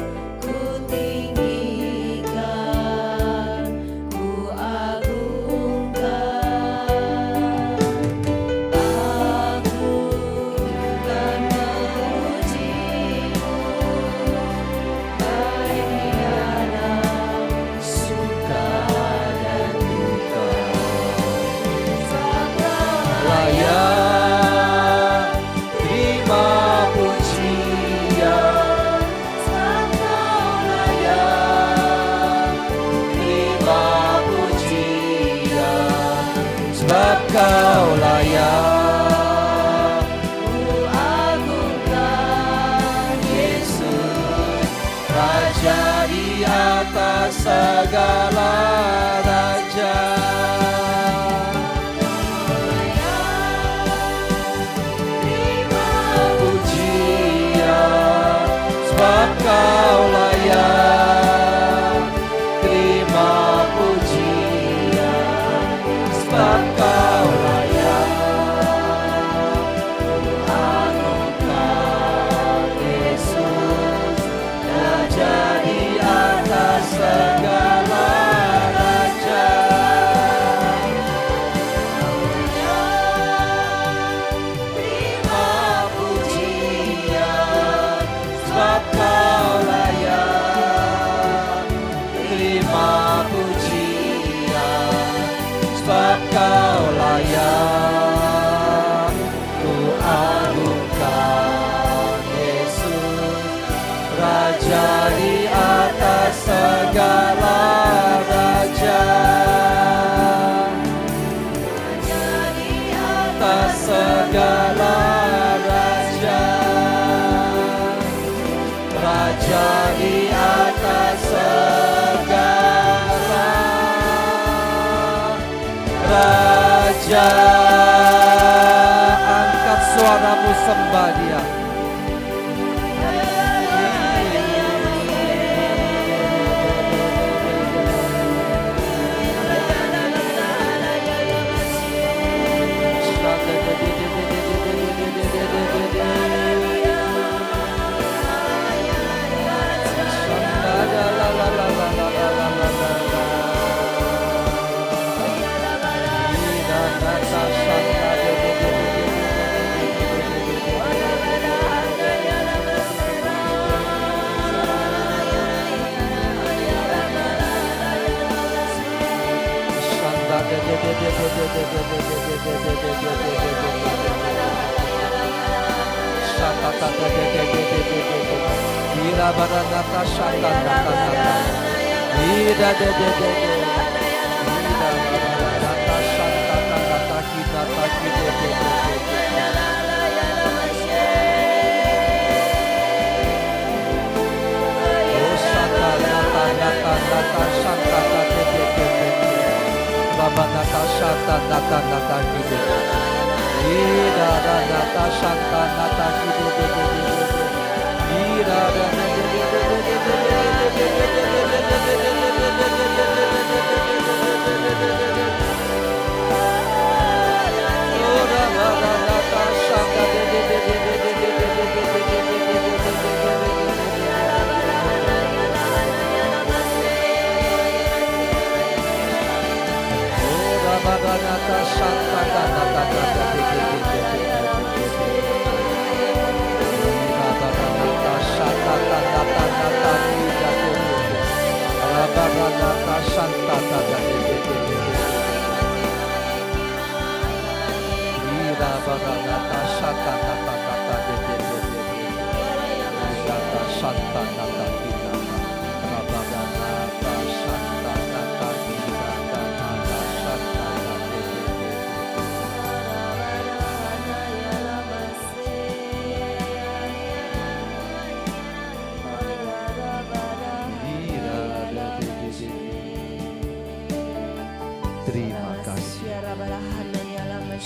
ku tinggikan, ku agungkan. Aku kan memujimu, baik dalam suka dan duka. Layak terima pujian, Kau layak terima pujian, sebab Kau layak. Ku agungkan Yesus, Raja di atas segala raja. Pujian, sebab Kau layak terima pujian, sebab Kau layak. Ku agungkan Yesus, Raja di atas segala raja. Terima pujian, sebab Kau layak terima pujian, sebab Kau layak. Ku agungkan Yesus, Raja di atas segala raja. Raja di atas segala raja. Raja di atas segala, Raja. Angkat suaramu, sembah Dia.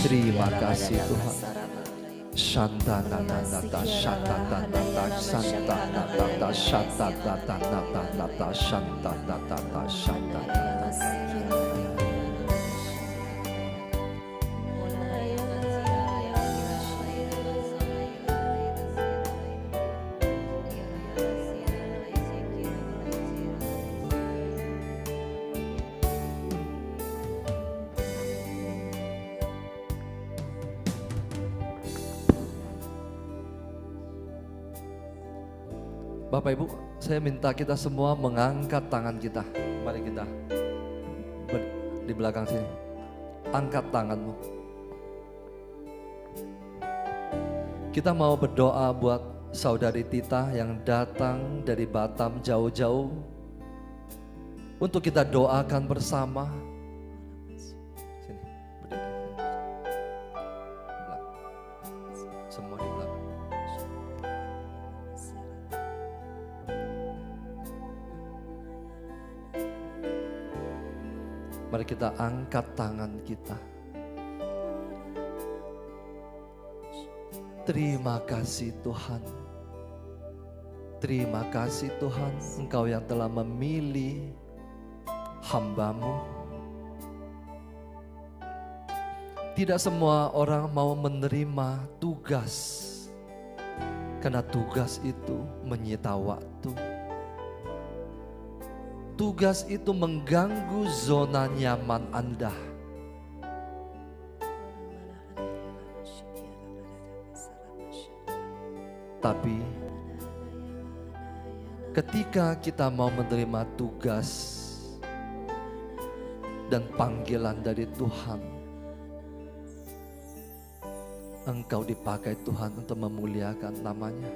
Terima kasih Tuhan. Shantananata shatatata santanata shatatatata shantanata shantanata. Bapak Ibu, saya minta kita semua mengangkat tangan kita. Mari kita di belakang sini. Angkat tanganmu. Kita mau berdoa buat saudari Tita yang datang dari Batam jauh-jauh. Untuk kita doakan bersama. Sini, berdiri. Semua di belakang. Mari kita angkat tangan kita. Terima kasih Tuhan. Terima kasih Tuhan, Engkau yang telah memilih hamba-Mu. Tidak semua orang mau menerima tugas, karena tugas itu menyita waktu. Tugas itu mengganggu zona nyaman Anda. Tapi ketika kita mau menerima tugas dan panggilan dari Tuhan, engkau dipakai Tuhan untuk memuliakan namanya.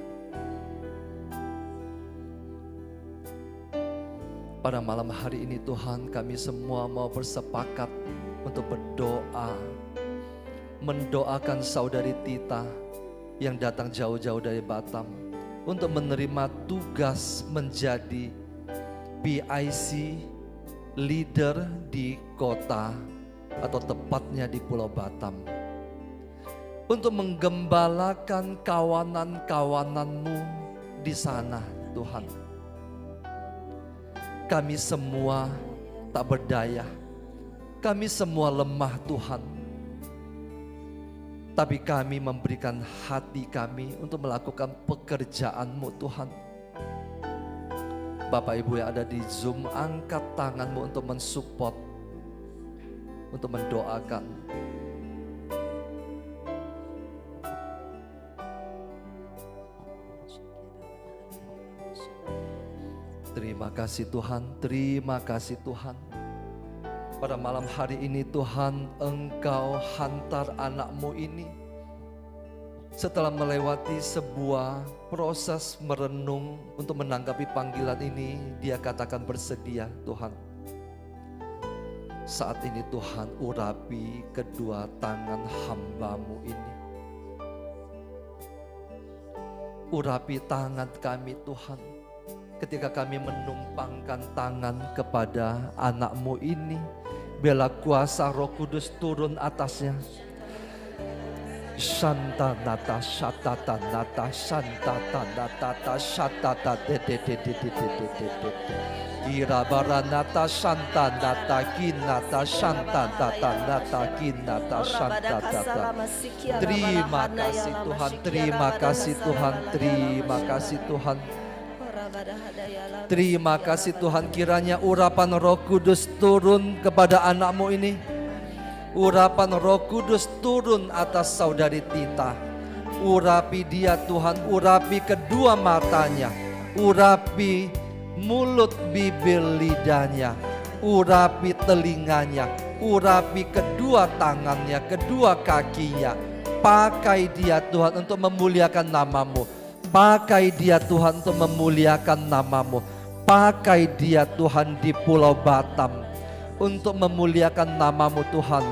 Pada malam hari ini Tuhan, kami semua mau bersepakat untuk berdoa, mendoakan saudari Tita yang datang jauh-jauh dari Batam. untuk menerima tugas menjadi PIC leader di kota atau tepatnya di Pulau Batam, untuk menggembalakan kawanan-kawananmu di sana, Tuhan. Kami semua tak berdaya, kami semua lemah, Tuhan. Tapi kami memberikan hati kami untuk melakukan pekerjaan-Mu, Tuhan. Bapak Ibu yang ada di Zoom, angkat tangan-Mu untuk mensupport, untuk mendoakan. Terima kasih Tuhan, terima kasih Tuhan. Pada malam hari ini Tuhan, Engkau hantar anak-Mu ini setelah melewati sebuah proses merenung untuk menanggapi panggilan ini. Dia katakan bersedia, Tuhan. Saat ini Tuhan, urapi kedua tangan hamba-Mu ini. Urapi tangan kami Tuhan, ketika kami menumpangkan tangan kepada anak-Mu ini. Biarlah kuasa Roh Kudus turun atasnya. Shanta nata shatata nata shantata nata shatata de Ira baranata shanta nata kinata shanta nata kinata shanta nata. Terima kasih Tuhan, terima kasih Tuhan, terima kasih Tuhan. Terima kasih Tuhan, kiranya urapan Roh Kudus turun kepada anak-Mu ini. Urapan Roh Kudus turun atas saudari Tita. Urapi dia Tuhan, urapi kedua matanya, urapi mulut bibir lidahnya, urapi telinganya, urapi kedua tangannya, kedua kakinya. Pakai dia Tuhan untuk memuliakan nama-Mu. Pakai dia Tuhan untuk memuliakan nama-Mu. Pakai dia Tuhan di Pulau Batam untuk memuliakan nama-Mu Tuhan.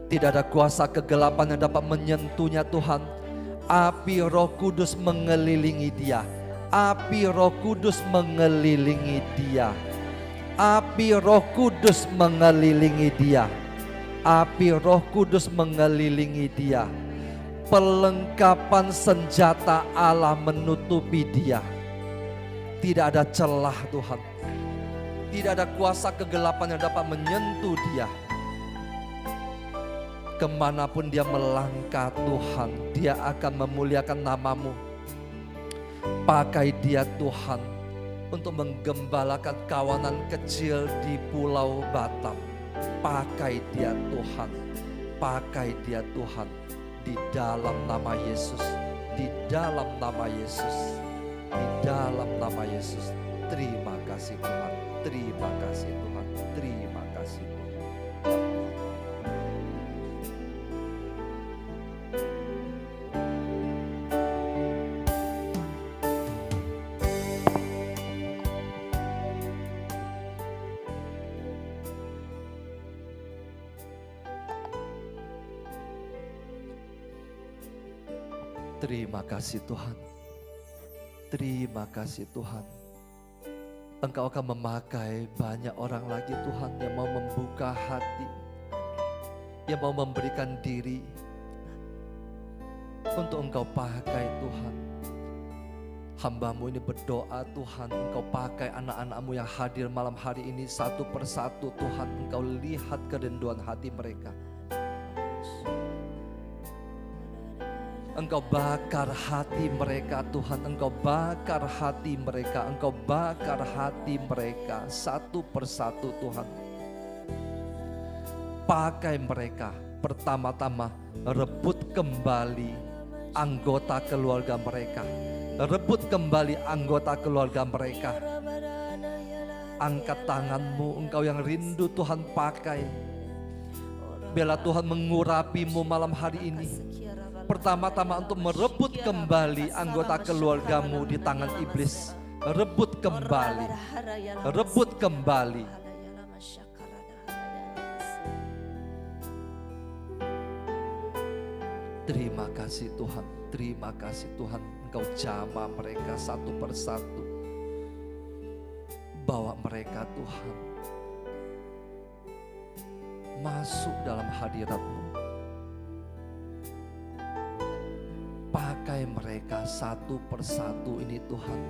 Tidak ada kuasa kegelapan yang dapat menyentuhnya Tuhan. Api Roh Kudus mengelilingi dia. Api Roh Kudus mengelilingi dia. Api Roh Kudus mengelilingi dia. Api Roh Kudus mengelilingi dia. Perlengkapan senjata Allah menutupi dia. Tidak ada celah Tuhan. Tidak ada kuasa kegelapan yang dapat menyentuh dia. Kemanapun dia melangkah Tuhan, dia akan memuliakan nama-Mu. Pakai dia Tuhan untuk menggembalakan kawanan kecil di Pulau Batam. Pakai dia Tuhan, pakai dia Tuhan. Di dalam nama Yesus, di dalam nama Yesus, di dalam nama Yesus. Terima kasih Tuhan, terima kasih Tuhan, terima kasih Tuhan. Terima kasih Tuhan. Terima kasih Tuhan. Engkau akan memakai banyak orang lagi Tuhan yang mau membuka hati, yang mau memberikan diri untuk Engkau pakai Tuhan. Hamba-Mu ini berdoa Tuhan, Engkau pakai anak-anak-Mu yang hadir malam hari ini satu persatu Tuhan. Engkau lihat kerenduan hati mereka. Engkau bakar hati mereka Tuhan, Engkau bakar hati mereka, Engkau bakar hati mereka satu persatu Tuhan. Pakai mereka, pertama-tama rebut kembali anggota keluarga mereka. Rebut kembali anggota keluarga mereka. Angkat tangan-Mu, Engkau yang rindu Tuhan pakai. Biarlah Tuhan mengurapi-Mu malam hari ini. Pertama-tama untuk merebut kembali anggota keluarga-Mu di tangan iblis. Rebut kembali, rebut kembali. Terima kasih. kasih Tuhan, terima kasih Tuhan. Engkau jamah mereka satu persatu. Bawa mereka Tuhan masuk dalam hadirat-Mu. Pakai mereka satu persatu ini Tuhan.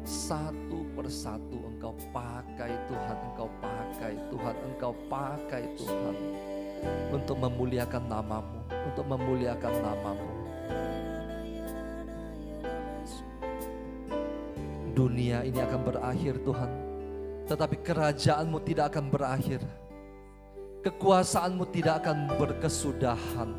Satu persatu Engkau pakai Tuhan, Engkau pakai Tuhan, Engkau pakai Tuhan. Untuk memuliakan nama-Mu, untuk memuliakan nama-Mu. Dunia ini akan berakhir Tuhan, tetapi kerajaan-Mu tidak akan berakhir. Kekuasaan-Mu tidak akan berkesudahan.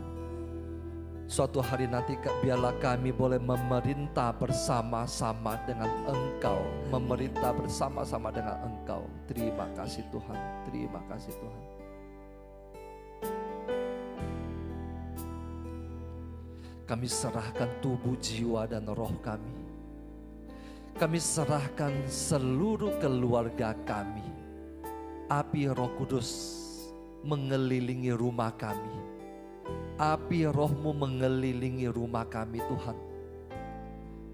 Suatu hari nanti biarlah kami boleh memerintah bersama-sama dengan Engkau. Memerintah bersama-sama dengan Engkau. Terima kasih Tuhan, terima kasih Tuhan. Kami serahkan tubuh, jiwa, dan roh kami. Kami serahkan seluruh keluarga kami. Api Roh Kudus mengelilingi rumah kami. Api Roh-Mu mengelilingi rumah kami Tuhan.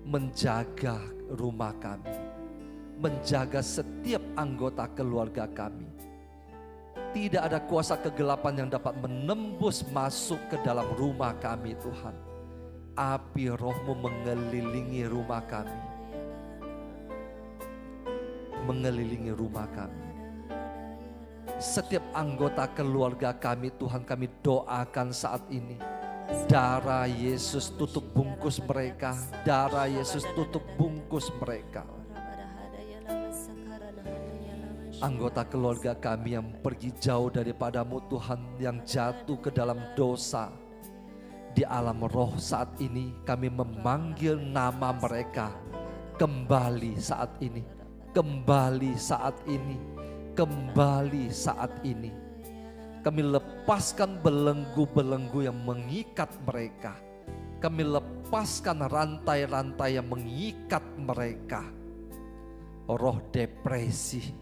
Menjaga rumah kami. Menjaga setiap anggota keluarga kami. Tidak ada kuasa kegelapan yang dapat menembus masuk ke dalam rumah kami Tuhan. Api Roh-Mu mengelilingi rumah kami. Mengelilingi rumah kami. Setiap anggota keluarga kami Tuhan, kami doakan saat ini. Darah Yesus tutup bungkus mereka. Darah Yesus tutup bungkus mereka. Anggota keluarga kami yang pergi jauh daripada-Mu Tuhan, yang jatuh ke dalam dosa. Di alam roh saat ini kami memanggil nama mereka kembali saat ini. Kembali saat ini. Kembali saat ini. Kami lepaskan belenggu-belenggu yang mengikat mereka. Kami lepaskan rantai-rantai yang mengikat mereka. Roh depresi,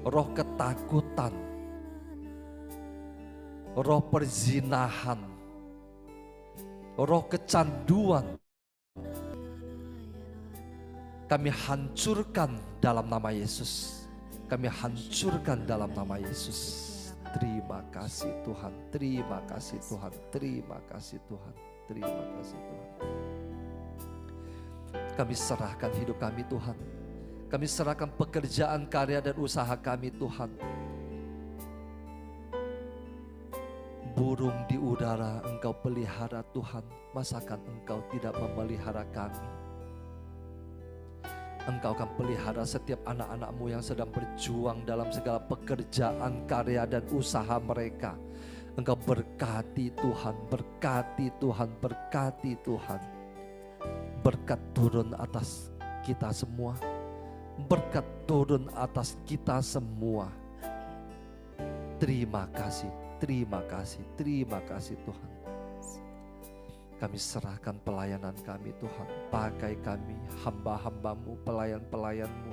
roh ketakutan, roh perzinahan, roh kecanduan, kami hancurkan dalam nama Yesus. Kami hancurkan dalam nama Yesus. Terima kasih Tuhan, terima kasih Tuhan, terima kasih Tuhan, terima kasih Tuhan. Kami serahkan hidup kami Tuhan. Kami serahkan pekerjaan, karya, dan usaha kami Tuhan. Burung di udara Engkau pelihara Tuhan, masakan Engkau tidak memelihara kami? Engkau akan pelihara setiap anak-anak-Mu yang sedang berjuang dalam segala pekerjaan, karya, dan usaha mereka. Engkau berkati Tuhan, berkati Tuhan, berkati Tuhan. Berkat turun atas kita semua. Berkat turun atas kita semua. Terima kasih, terima kasih, terima kasih Tuhan. Kami serahkan pelayanan kami Tuhan. Pakai kami, hamba-hamba-Mu, pelayan-pelayan-Mu.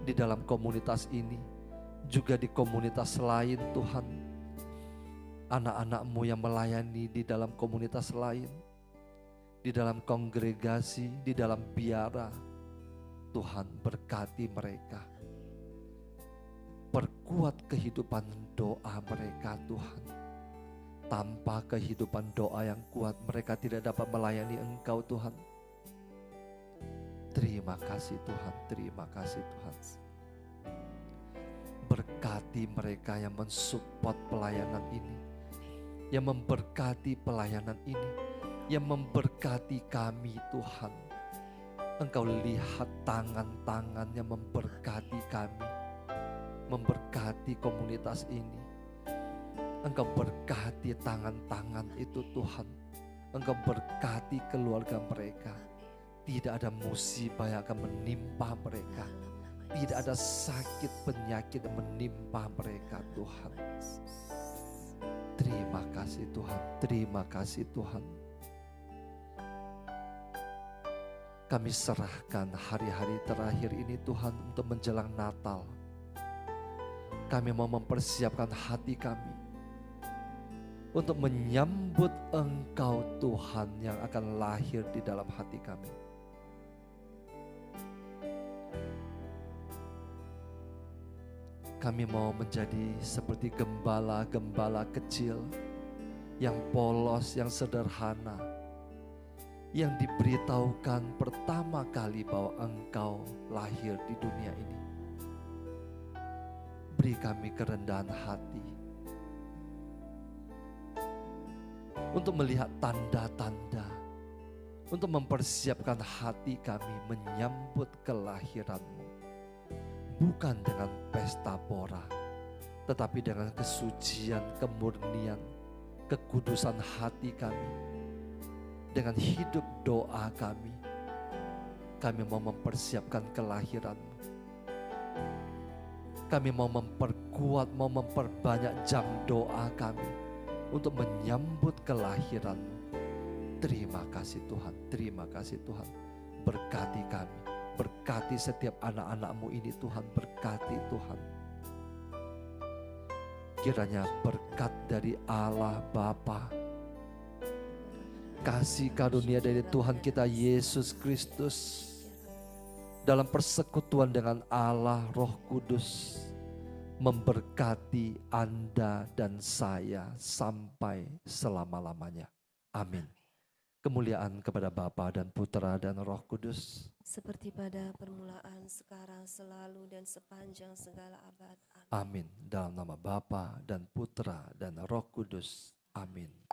Di dalam komunitas ini, juga di komunitas lain Tuhan. Anak-anak-Mu yang melayani di dalam komunitas lain. Di dalam kongregasi, di dalam biara. Tuhan berkati mereka. Perkuat kehidupan doa mereka Tuhan. Tanpa kehidupan doa yang kuat, mereka tidak dapat melayani Engkau Tuhan. Terima kasih Tuhan, terima kasih Tuhan. Berkati mereka yang mensupport pelayanan ini, yang memberkati pelayanan ini, yang memberkati kami Tuhan. Engkau lihat tangan-tangan yang memberkati kami, memberkati komunitas ini. Engkau berkati tangan-tangan itu Tuhan. Engkau berkati keluarga mereka. Tidak ada musibah yang akan menimpa mereka. Tidak ada sakit penyakit yang menimpa mereka Tuhan. Terima kasih Tuhan. Terima kasih Tuhan. Kami serahkan hari-hari terakhir ini Tuhan untuk menjelang Natal. Kami mau mempersiapkan hati kami. untuk menyambut Engkau Tuhan yang akan lahir di dalam hati kami. Kami mau menjadi seperti gembala-gembala kecil yang polos, yang sederhana, yang diberitahukan pertama kali bahwa Engkau lahir di dunia ini. Beri kami kerendahan hati untuk melihat tanda-tanda, untuk mempersiapkan hati kami menyambut kelahiran-Mu. Bukan dengan pesta pora, tetapi dengan kesucian, kemurnian, kekudusan hati kami. Dengan hidup doa kami mau mempersiapkan kelahiran-Mu. Kami mau memperkuat, mau memperbanyak jam doa kami untuk menyambut kelahiran-Mu. Terima kasih Tuhan, terima kasih Tuhan. Berkati kami, berkati setiap anak-anak-Mu ini Tuhan, berkati Tuhan. Kiranya berkat dari Allah Bapa, kasih karunia dari Tuhan kita Yesus Kristus, dalam persekutuan dengan Allah Roh Kudus, memberkati Anda dan saya sampai selama-lamanya. Amin. Kemuliaan kepada Bapa dan Putra dan Roh Kudus, seperti pada permulaan, sekarang, selalu, dan sepanjang segala abad. amin. Amin. Dalam nama Bapa dan Putra dan Roh Kudus. Amin.